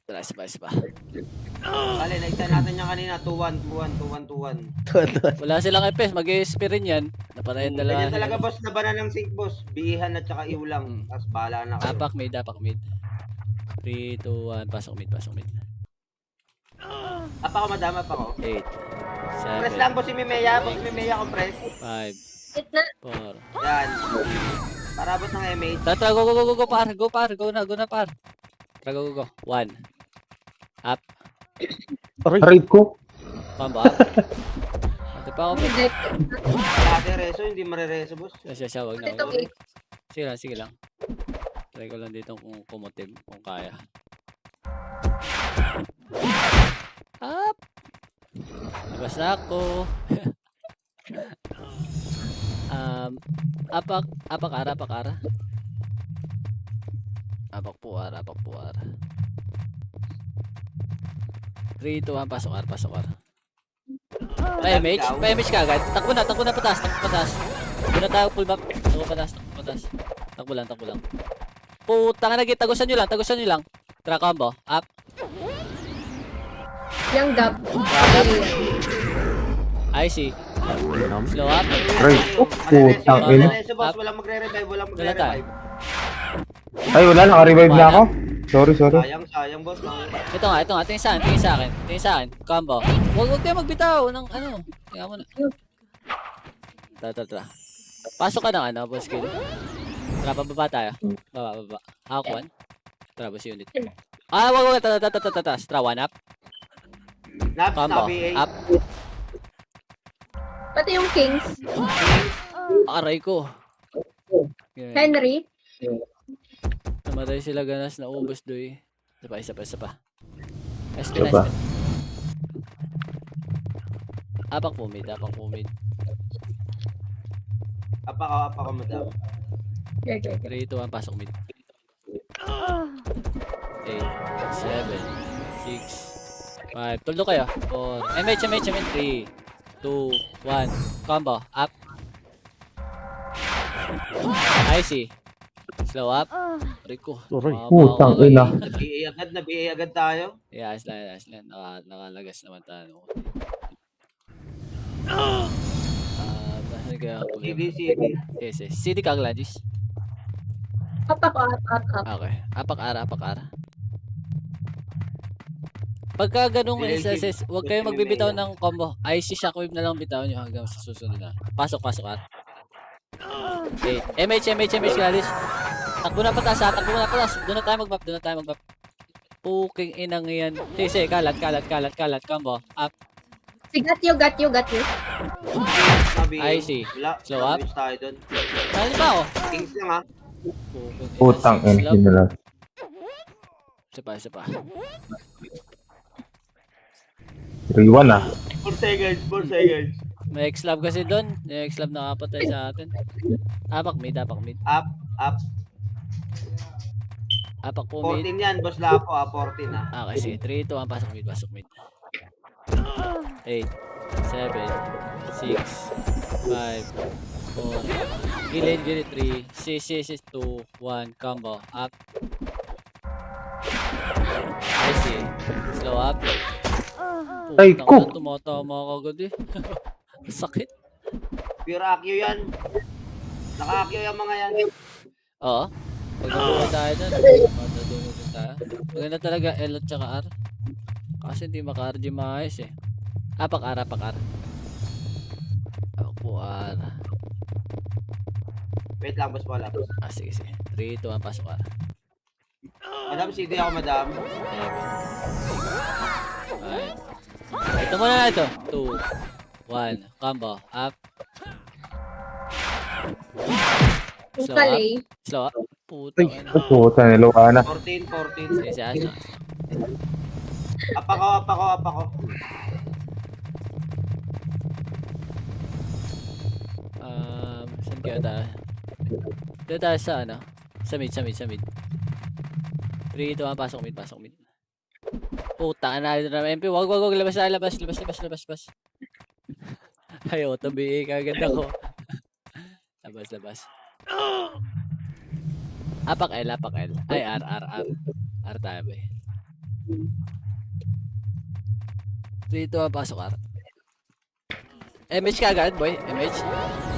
Tara, isa pa. Bale, naisa natin yan kanina. 2-1. Wala silang FPS. Mag-SP rin yan. Naparayan Ganyan dalawa. talaga, boss. Labanan ng sync, boss. Bihan at saka iulang. Tapos bahala na kayo. Apak mid. 3, 2, 1. Pasok mid, pasok mid. Apa ko, madam, apa ko. 8, Press 7, lang, boss si Mimea. Boss Mimea ko, press. 5, Gitna. 4. Yan. Para abot ng MH. Tara, go, par. Go, par. Go na, par. Tara, go. 1. Up. Aray ko. Combo up. Ate pa ako. Reject. Dati reso, hindi marereso, boss. Siya, wag na. Ito, Wag. okay. Sige lang. Try ko lang dito kung kumotive, kung kaya. Up! Labas na ako. Apak ara. Apak puar. 3, 2, 1, pasok ar. Pa-MH ka agad. Takbo na patas. Doon na tayo full map. Takbo patas. Takbo lang. Putang na, tagusan nyo lang. Tara, combo. Up. Yung gap. I see. Slow up. Aray. Putang ina. Marereso, boss. Walang magre-revive, walang Wala tayo. magre-revive. Ay, wala. Naka-revive na ako. Sorry. Sayang, boss. Ito nga. Tingin sa akin. Combo. Huwag kayo magbitaw ng ano. Tingnan mo na. Tara. Pasok ka ng boss kill. Tara, pababa tayo. Baba. Hawk 1. Tara, boss unit. Wag. Tatas. Tara, 1 up. Nabs, Combo. BA. Up. Pati yung Kings. Aray ko. Ganyan. Henry. Namatay sila ganas na ubos doy. Isa pa. Nice. Diba? Apak po mid. Apa ko, madam. Okay. 3, 2, 1, pasok mid. 8, 7, 6, 5. Tuldo kayo. 4. MH. 3, 2, 1. Combo. Up. I see. Slow up. Rico. Aray. Putang ina. Na-BA agad tayo. Yeah, ayos lang. Nakalagas naman tayo. Nasaan kaya ako? CD. Yes. CD ka, Gladys. Up. Okay. Apak ara. Pagka ganung SSS, huwag kayo magbibitaw ng combo. IC shockwave na lang bitaw nyo hanggang sa susunod na. Pasok ar. Okay. MH Gladys. Takbo na patas. Doon na tayo magbap. Puking inang yan. Sige, kalat. Combo. Up. Got you. I see. Slow up. Tayo dun. Ano ba ako? Kings lang, ha. Putang ina nila. Isa pa. 3-1 ah. 4 seconds. May X-Lab kasi doon. May X-Lab nakapatay sa atin. Apak mid. Up. Apak po mid. 14 yan, boss Lapo, 14, ha. Okay, sige. 3, 2, 1. Pasok mid. 8, 7, 6, 5, 4. Gilid. 3, 6, 2, 1. Combo. Up. I see. Slow up. Ay, ko. Tumatama ka agad eh. Sakit. Pure Accio yan. Naka-Accio yung mga yan. Oo. Pag nabuhay tayo dun, matadunod din tayo. Maganda talaga L at saka R. Kasi hindi maka-RG maayos eh. Apak R. Apak po R. Wait lang, boss, wala. Sige. 3, 2, 1, pasok R. Madam, CD ako, madam. 7, 5. Ito muna na ito. 2, 1. Combo. Up. Slow up. Puta. Puta, niluha na. 14. Sige, asa. Apa ko. Saan kaya tayo? Dito tayo sa ano? Sa mid. 3, 2, 1, pasok mid. Puta, dito na MP. Wag. Labas. Ay, auto-BA kagad ako. Labas. Apak L. Ay, R. R tayo ba eh. 3, 2, 1, pasok R. MH ka agad, boy. MH.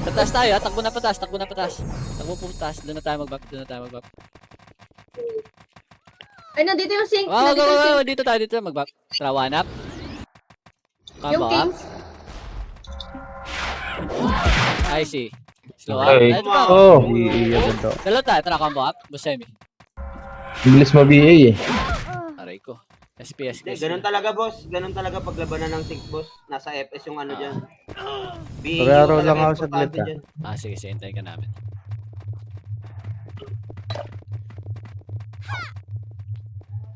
Sa taas tayo, ha? Takbo na patas. Takbo po taas. Doon na tayo mag-bap. Ay, nandito yung sink. Wow, Nandito yung sink. dito tayo, mag-back. Tara, one up. Yung Combo up. kings. I see. Slow up. Okay. Ay, ito pa. Oh, Iiyagan to. Dalawa tayo, tara, combo up. Busemi. bilis ma-BA eh. Aray ko. SPS. Hindi, ganun talaga, boss. Ganun talaga paglabanan ng sync, boss. Nasa FS yung ano dyan. BAU Pagaro talaga lang ako importante saglit, dyan. Sige, hintayin ka namin.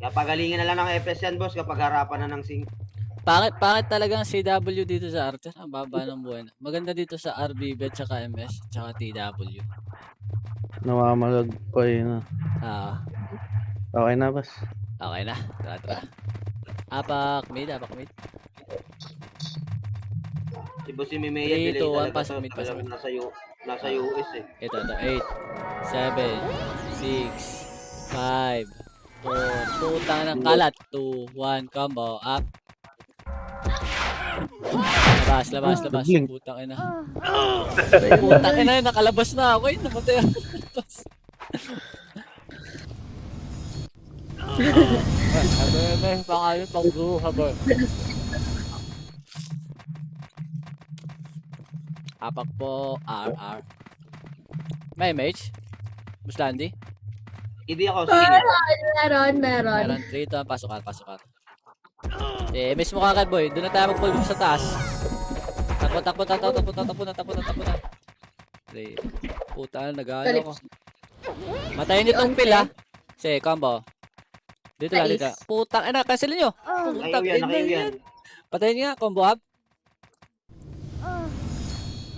Kaya pagalingin na lang ng FS yan, boss, kapag harapan na ng sync. Pangit talaga ang CW dito sa Archer. Ang baba ng buhay na. Maganda dito sa RBB at saka MS at saka TW. Namamalag pa yun. Okay na, boss. Okay na. Tara. Apak mid. Si boss si Mimea, Three, delay two, one, talaga pasok to. mid. Talagang nasa US eh. Ito. 8, 7, 6, 5, 4. Putang ng kalat. 2, 1, combo. Up. Labas. Blink. Putang ina. Nakalabas na ako. Namatay ako. Pangalan pang guru habol. Apak po, RR. May mage? Buslandi? Hindi ako, sige. Meron. Meron 3 to, pasok ka. Miss mo kagad boy, doon na tayo mag-pull sa taas. Takbo na. Puta, nag-ano ko. Matayin niyo tong pila. Sige, combo. Dito. Putang ina, cancelin nyo. Nakayo yan. Patayin nga, combo up.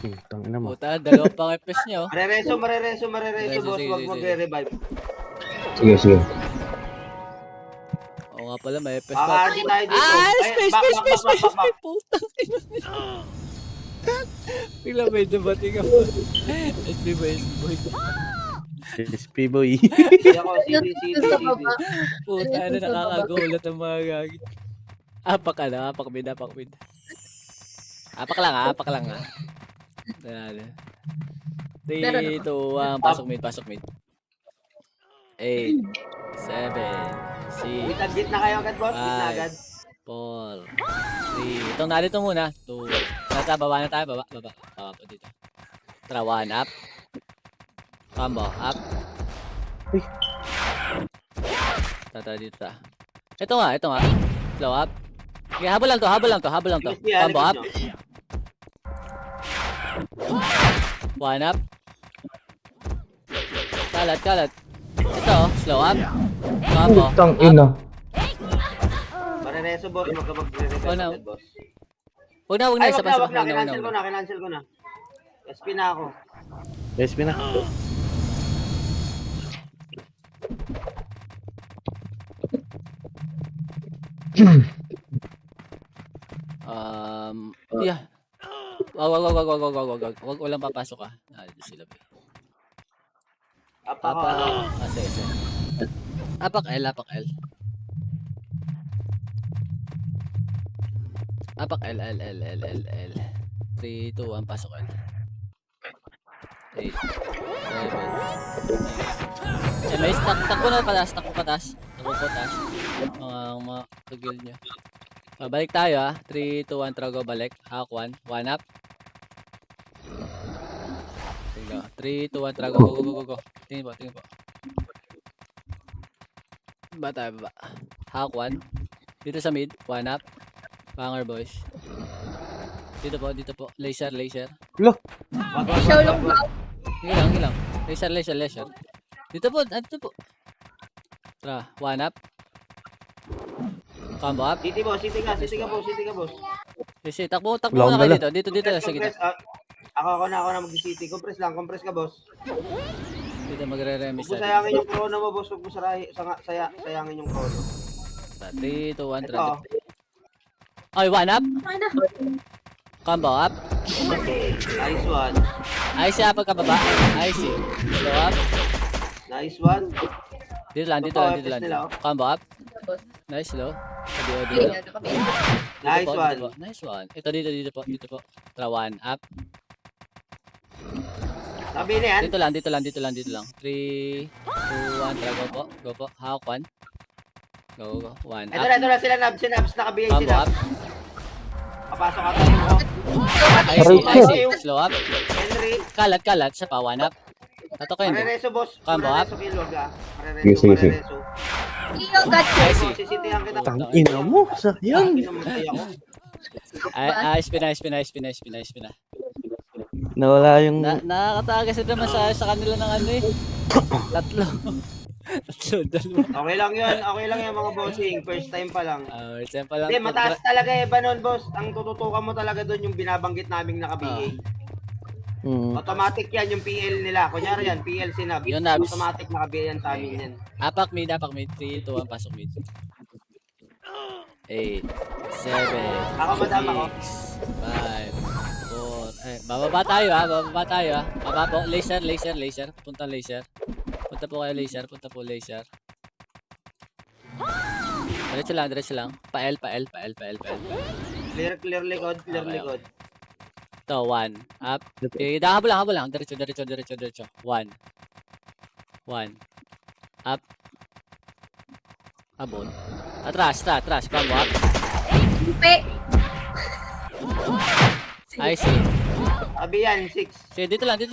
Putang ina mo. Puta, dalawang pang FPS nyo. Marereso, boss. Sige, Huwag sige. magre-revive. Sige. Oo nga pala, may FPS pa. Kakaardi tayo dito. Space. Back. Putang ina. Bigla may dumating ako. SP boy. SP boy. Hindi ako, CD. Sa baba. Puta, nakakagulat ang mga gagi. Apak mid. Apak lang ha. 3, 2, 1, pasok mid. 8, 7, 6, Git na kayo agad, boss. Git na agad. 4, 3. Itong narito muna. 2. Baba na tayo. Baba po dito. Tara, 1 up. Combo, up. Uy. Tara dito ta. Ito nga. Slow up. Okay, habol lang to. Combo up. 1 up. Kalat. Ito, slow up. Combo. Putang Up. ina. Marereso, boss. Huwag ka magre-revive Oh, no. agad, boss. Huwag na. Ay, Isa pa. wag na. Kinancel ko na. SP na ako. SP na. Yeah. Wag, walang papasok ah. Dito sila. Apa. Sige. Apak L. Apak L. 3, 2, 1, pasok L. 8, 7, 6. Takbo patas. Mga kagil niya. Balik tayo ah. 3, 2, 1, trago, balik. Hawk 1. 1 up. 3, 2, 1, trago. Go. Tingin po. Baba. Hawk 1. Dito sa mid. 1 up. Banger boys. Dito po. Laser. Show lang ba? Sige lang. Laser. Dito po. Tara, 1 up. Combo up. City ka, boss. Sige, takbo Long na kayo dala. dito. Dito sa gitna. Ako na mag-city. Compress ka, boss. Dito magre-remis Huwag mo sayangin yung chrono mo, boss. Huwag mo sayangin yung chrono. 3, 2, 1, Ito. tara. Okay, 1 up. Okay na. Combo up. Nice one. IC up pagkababa. IC. Slow up. Nice one. Dito lang. Combo up. Nice, slow. Dito. Nice one. Nice one. Ito dito po. Tara, 1 up. Sabi na yan. Dito lang. 3, 2, 1, tara, go po. Hawk 1. Go, go. 1 Ito up. na sila Nabs. Si Nabs, nakabigay si Combo up. Nabs. Papasok ka tayo. IC. Slow up. Henry. Kalat. Isa pa. 1 up. Tato kayo. Marereso, boss. Combo up. Marereso, Kilwag, ah. Sige. Marereso. Iyo, got you. IC. Sisitihan kita. Tangina mo, sayang. Pinamatay ako. Spina. Nawala yung... Nakakatagas na naman sa kanila ng ano eh. Tatlo. Dalawa. Okay lang yan mga bossing. First time pa lang. Time pa lang. Hindi, mataas talaga eh, Banon, boss. Ang tututukan mo talaga doon yung binabanggit naming naka-BA. Automatic yan yung PL nila. Kunyari yan, PL si Nabs. Yung Nabs. Automatic naka-BA yan sa amin yan. Apak mid. 3, 2, 1, pasok mid. 8, 7, Ako, madam, ako. 5, 4, bababa tayo ha. Baba po. Laser. Punta laser. Punta po po laser. Diretso lang. Pa-L. Clear likod. Ito, 1. Up. Okay, habol lang. Diretso. 1. Up. Abon. Atras. Combo up. Pe. I see. Abi yan, 6. Sige, dito lang. Hindi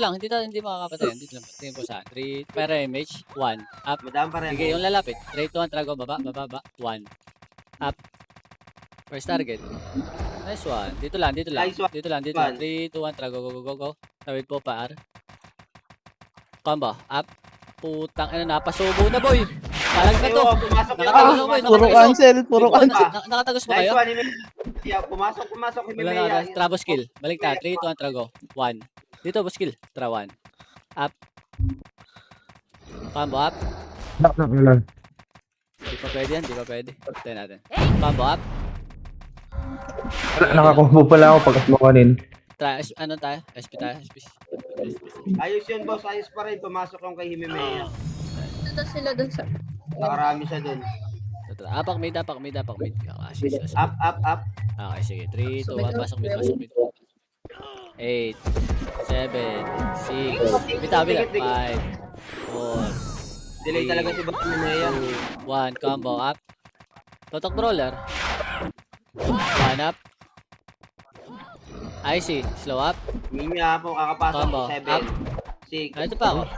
makakapatayan. Dito lang. Tingin po saan. 3, para image. 1. Up. Madam pa rin. Sige, yung lalapit. 3, 2, 1, trago. Baba. 1. Up. First target. Nice one. Dito lang. Nice one. Dito lang. 3, 2, 1, trago. Go. Tawid po, paar. Combo. Up. Putang ina, napasubo na, boy. Palag na to. Pumasok yun. Nakatagos, boy. Puro cancel. Nakatagos ba Nice kayo? one, yeah, pumasok Wala Himeya. na. Trabo skill. Balik ta. 3, 2, 1, trago. 1. Dito, boss skill. Tra 1. Up. Combo up. Di pa pwede. Tayo natin. Combo up. Nakakumpo pala ako pag asmokanin. Ano tayo? SP tayo? SP. Ayos yun, boss. Ayos pa rin. Pumasok yung kay Himeya. Ito sila dun sa... Nakarami siya dun. Apak mid. Assist. Up. Okay, sige. 3, 2, 1. Pasok mid. 8, 7, 6. Bitaw. 5, 4, Delay talaga si Boss Himeya. 1. Combo up. Totok brawler. 1 up. IC. Slow up. Himeya po kakapasok. Combo. 7, Up. 6, Ito pa ako.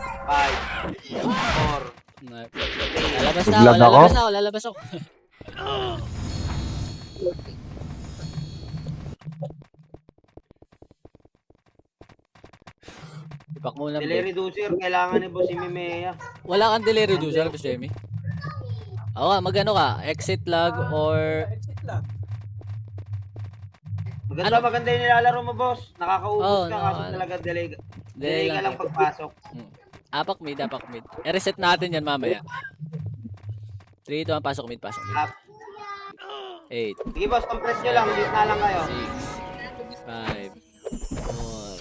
5, 4. Lalabas ako. Ipak muna. Delay reducer. Kailangan ni Boss Himeya. Wala kang delay reducer, Boss Emi. Oo nga, magano ka? Exit lag or... Maganda yung nilalaro mo, boss. Nakakaubos ka, kaso ano. talaga delay ka lang pagpasok. Apak mid. I-reset natin yan mamaya. 3, 2, 1, pasok mid. Up. 8, Sige, boss, compress nyo lang. Gitna lang kayo. 6, 5, 4,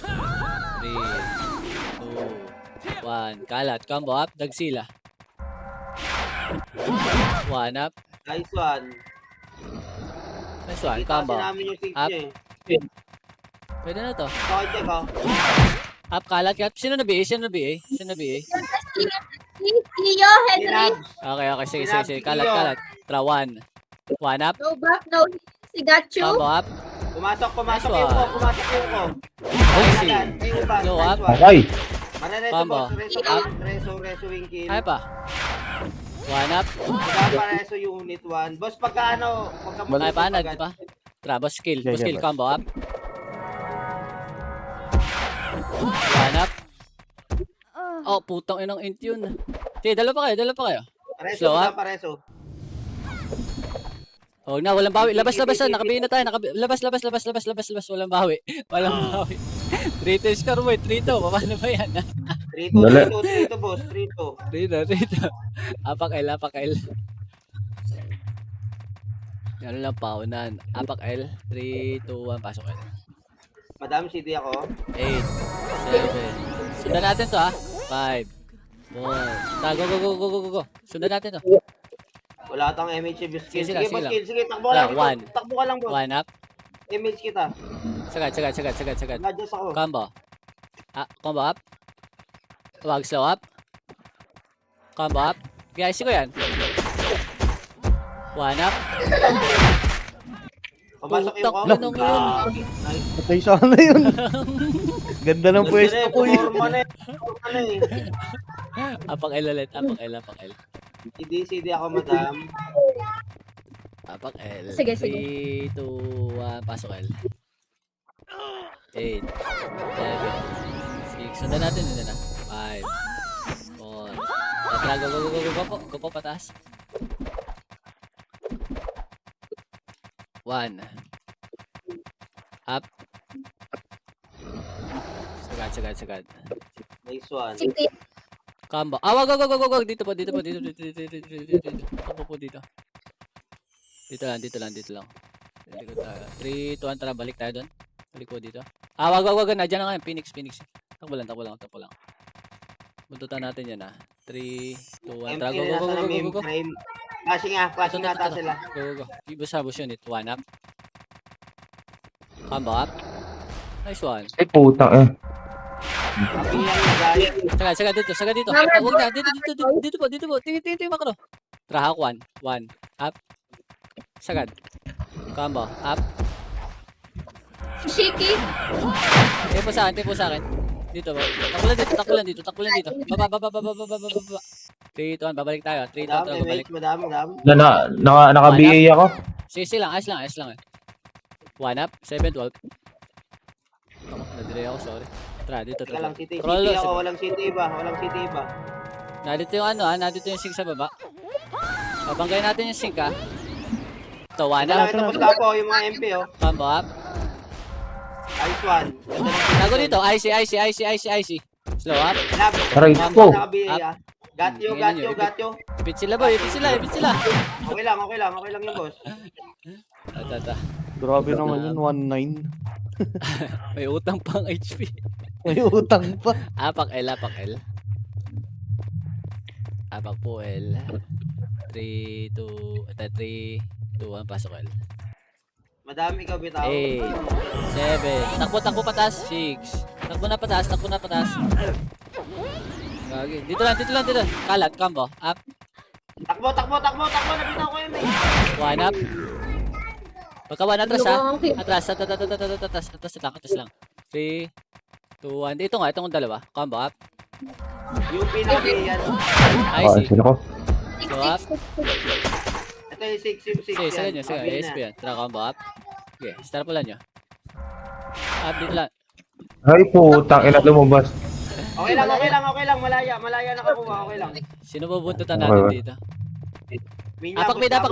3, 2, 1. Kalat. Combo up. Dagsila. 1 up. Nice one. Nice one. Kita Combo. kasi namin yung six Up. nyo eh. Pwede na to. Okay, check oh. Up, kalat. Sino na BA? Iyo, Henry. Nabs. Okay. Sige. Kalat. Tra 1. 1 up. No back, no hit. Si got you. Combo up. Pumasok Nice yung ko. one. Pumasok yung ko. IC. Slow up. Okay. Marereso, Combo. boss. Reso wing kill. Ay pa. 1 up. Pareso unit 1. Boss, pagka ano, Ay pa, di ba? Tra, boss skill. Combo up. 1 up. Oh, putang inang int yun. Sige, dalawa pa kayo. Slow up. Pareso. Oh, walang bawi. Labas na. Nakabihin na tayo. Labas. Walang bawi. 3-2 score mo. 3-2. Paano ba yan? 3-2, boss. 3-2. 3-2. Apak L. Yan lang paunan. Apak L. 3, 2, 1. Pasok L. Madam, CD ako. 8, 7. Sundan natin to 5, 4. Go. Sundan natin to. Wala tang MH skill. Sige, Sige, boss, lang. skill. Sige, takbo lang. One. Takbo ka lang, boss. 1 up. MH kita. Sagad. Nadjust ako. Combo. Combo up. Wag slow up. Combo up. Guys, ko yan. One up. Pumasok yung Putak, combo. ganun yun. Nice. Patay sana yun. Ganda ng pwesto ko yun. Forma na eh. Apak L ulit. Apak L. CD ako, madam. Apak L. Sige, 3, 2, 1. Pasok L. 8, 7, 6. Sundan natin. 5, 4. Tara, go po, pataas. 1. Up. Sagad. Nice one. Sige. Combo. Wag. Dito po. Dito. Combo po dito. Dito lang. Dito tayo. 3, 2, 1. Tara, balik tayo doon. Balik po dito. Wag. Nandiyan na nga yan. Phoenix. Takbo lang. Buntutan natin yan 3, 2, 1. Tara, go. Flashing nga ata sila. Go. Ibus yun. 1 up. Combo up. Nice one. Ay, putang eh. Happy yung guys. Saga dito. Huwag na. Dito po. Tingin yung makro. Tara, hawk 1. Up. Sagad. Combo. Up. Shiki. Tempo sa akin. Dito ba? Takbulan dito. Baba. 3, 2, 1. Babalik tayo. 3, 2, 1. Tara, babalik. Madam. Naka-BA ako. Sige lang. Ayos lang. 1 up. 7, 12. Nadelay ako. Sorry. Tara, dito. Teka lang, city Troll, ako. Walang city iba. Nandito yung nandito yung sink sa baba. Babanggayin natin yung sink Ito, 1 up. Ito po po yung mga MP oh. Combo up. Ice one. Tago dito. Icy. Slow up. Aray ko. Got you. Ipit sila boy. Ipit sila. Okay lang yung boss. Tata. Grabe naman yun, 1-9. May utang pang HP. May utang pa. Apak L. Apak po L. 3, 2, 1. Pasok L. Madami ikaw bitaw. 8, 7. Takbo patas. 6. Takbo na patas. Gagi. Dito lang. Kalat, combo. Up. Takbo. Nabitaw ko yun eh. 1 up. Pagka 1 atras Atras lang. 3, 2, 1. Ito nga, dalawa. Combo up. Yung pinaka yan. Icy. Sino ko? Slow up. Ito yung 6 Sige, yan. sige. ASP yan. Tara, combo up. Okay, start po lang nyo. Up dito lang. Ay, putang ina, lumabas. Okay lang. Malaya nakakuha. Okay lang. Sino bubuntutan natin dito? Apak mid. Apak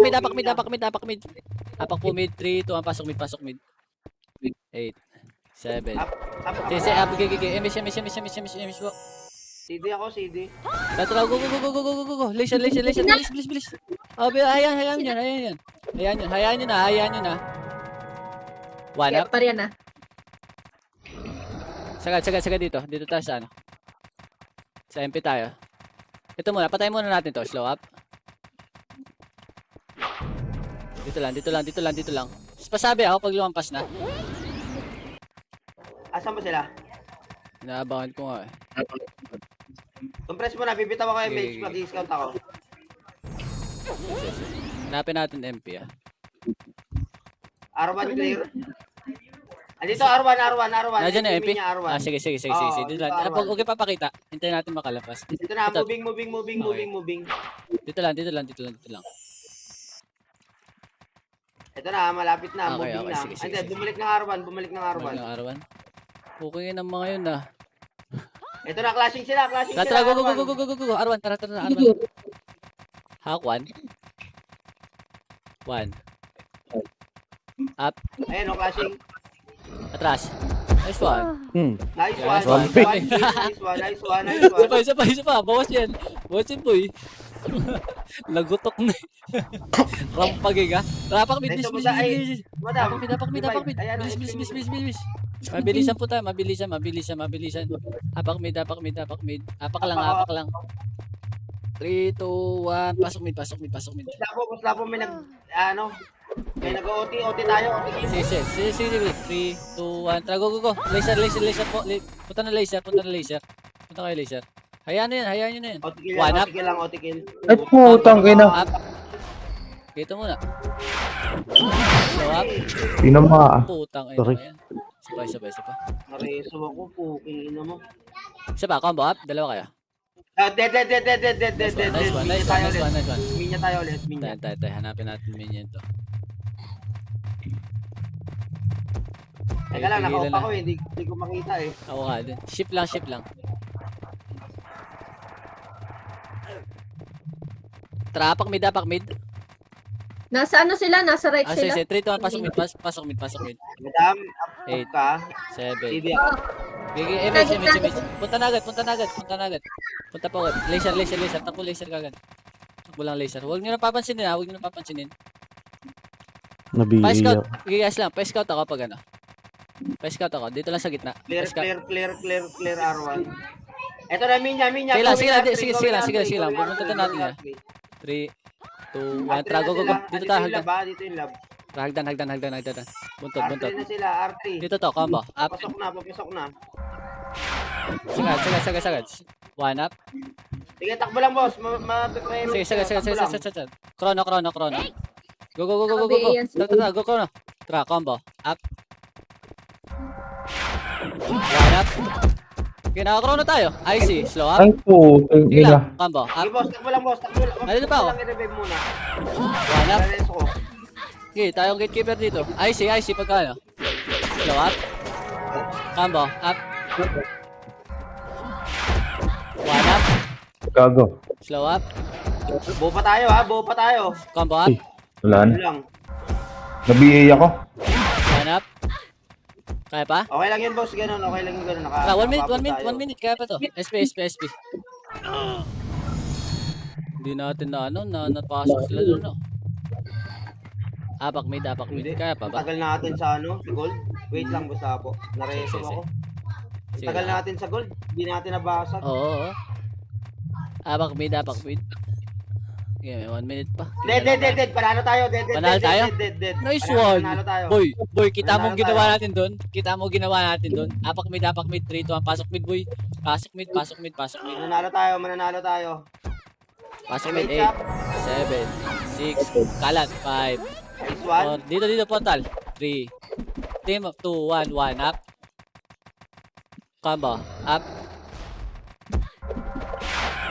po mid. 3, 2, 1. Pasok mid. 8, 7. Sige, up. Emis po. CD ako. Tara, go. Laser. Bilis. Hayaan nyo na. 1 up. Pariyan na. Sagad dito. Dito tayo sa Sa MP tayo. Ito muna, patayin muna natin to. Slow up. Dito lang. Pasabi ako pag lumampas na. Asan ba sila? Inaabangan ko nga Compress mo na. Bibitaw ako yung mage. Okay. Mag-discount ako. Hanapin natin MP R1 clear. Andito R1. Nandiyan na MP? R1. Sige. Oo, Dito lang. R1. Huwag kayo papakita. Hintayin natin makalapas. Ito na. Ito. Moving. Dito lang. Ito na. Malapit na. Okay, Moving na. sige. Hindi, bumalik ng R1. Arawan. Okay ng mga yun Ito na. Clashing sila. Tara, go. Arwan, tara. Arwan. Hawk 1. Up. Ayan o. Clashing. Atras. Nice one. Nice Nice one. one. Nice one. Isa pa. Bawas yan, boy. Lagutok na. Rampagig Rapak mid. Madam. Dapak mid. Bilis. Mabilisan po tayo. Mabilisan. Apak mid. Apak lang. 3, 2, 1. Pasok mid. Lapo may nag-OT tayo. Sige. 3, 2, 1. Tara, go. Laser po. Punta na laser. Punta kayo laser. Hayaan nyo na yan. OT kill. One up. OT kill. Ay, putang ina. Up. Kita muna. Slow up. Sino mga? Putang ina Sorry. mo yan. Sabay. Nareso ako, puking ina mo. Isa ba? Combo up? Dalawa kayo. Dead. Nice one. Minya tayo ulit, minya. Tayo. Hanapin natin minion to. Teka lang, Tigilan naka-off ako eh. Hindi ko makita eh. Ako nga din. Ship lang. Trapak mid. Nasa ano sila? Nasa right Ah, sila? sige. 3, 2, 1. Pasok mid. Madam, Eight. up ka. 7. TV ako. Gigi, image. Punta na agad. Punta pa agad. Laser. Takbo laser kagad. Takbo lang laser. Huwag nyo na papansinin ha. Pa-scout. Gigas lang. Pa-scout ako pag ano. Pa-scout ako. Dito lang sa gitna. Clear R1. Ito na, minya. Sige lang. Pupunta na natin yan. 3, 2, 1. Tara, go. Dito tayo, hagdan. Dito yung lab. Hagdan. Buntot. R3 na sila, R3. Dito to, combo. Up. Papasok na. Sagad. 1 up. Sige, takbo lang, boss. Sige. Chrono. Go. Naka-BA yan sila. Tara, go chrono. Tara, combo. Up. 1 up. Okay, naka-chrono tayo. IC, slow up. Ay po, Sige nila. lang, combo. Sige, Up. boss. Takbo lang, boss. Nandito pa ako. I-revive muna. 1 up. Rereso ko. Okay, tayong gatekeeper dito. IC, pagkano? Slow up. Combo. Up. 1 up. Gago. Slow up. Buo pa tayo, ha? Combo up. Wala Ano na. lang. Na-BA ako. 1 up. Kaya pa? Okay lang yun, boss. Ganun. Tara, 1 minute. Kaya pa to. SP. Hindi natin na napasok sila doon, no? Apak mid. Kaya pa ba? Tagal natin sa sa gold. Wait lang, boss po. Nareso Sige. ako. Sige Tagal lang. natin sa gold. Hindi natin nabasag. Oo. Apak mid. Okay, may 1 minute pa. Dead. Panalo tayo. Dead. Panalo tayo? Dead. Nice Panalo one. tayo. Boy, kita mo Panalo ginawa tayo. ginawa natin doon. Apak mid, 3, 2, 1. Pasok mid, boy. Pasok mid. Mananalo tayo. Pasok mid, Wait 8, up. 7, 6, kalat, 5, This one. 4. Dito, portal. 3. Team of 2, 1, 1 up. Combo, up.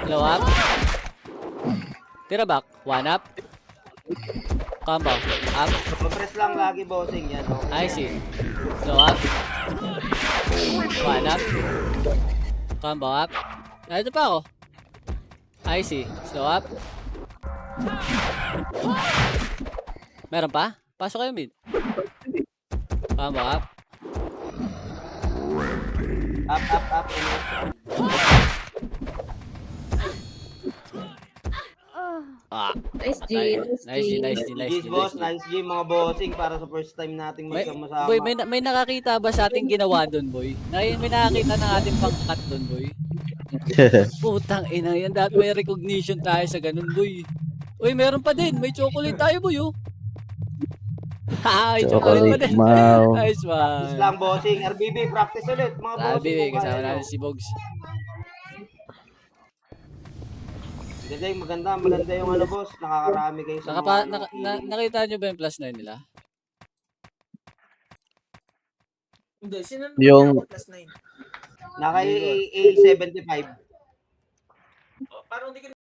Slow up. Tira back, 1 up. Combo, up. Press lang lagi, bossing. Yan, okay. I see. Slow up. 1 up. Combo up. Ito pa ako. I see. Slow up. Meron pa? Pasok kayo mid. Combo up. Up. Nice G. Nice Nice, boss. Nice game, mga bossing. Para sa first time nating magkasama. Boy, may nakakita ba sa ating ginawa doon, boy? May nakakita ng ating pangkat doon, boy? Putang ina yan. Dapat may recognition tayo sa ganun, boy. Uy, meron pa din. May chocolate tayo, boy, oh. Ha, may chocolate pa din. Nice Practice one. lang, bossing. RBB, practice ulit, mga bossing. Sabi, kung kasama kaya nyo. natin si Bogs. Maganda yung boss. Nakakarami kayo sa Nakita nyo ba yung plus 9 nila? Hindi, sino Yung- plus 9? Naka A75. Parang hindi ka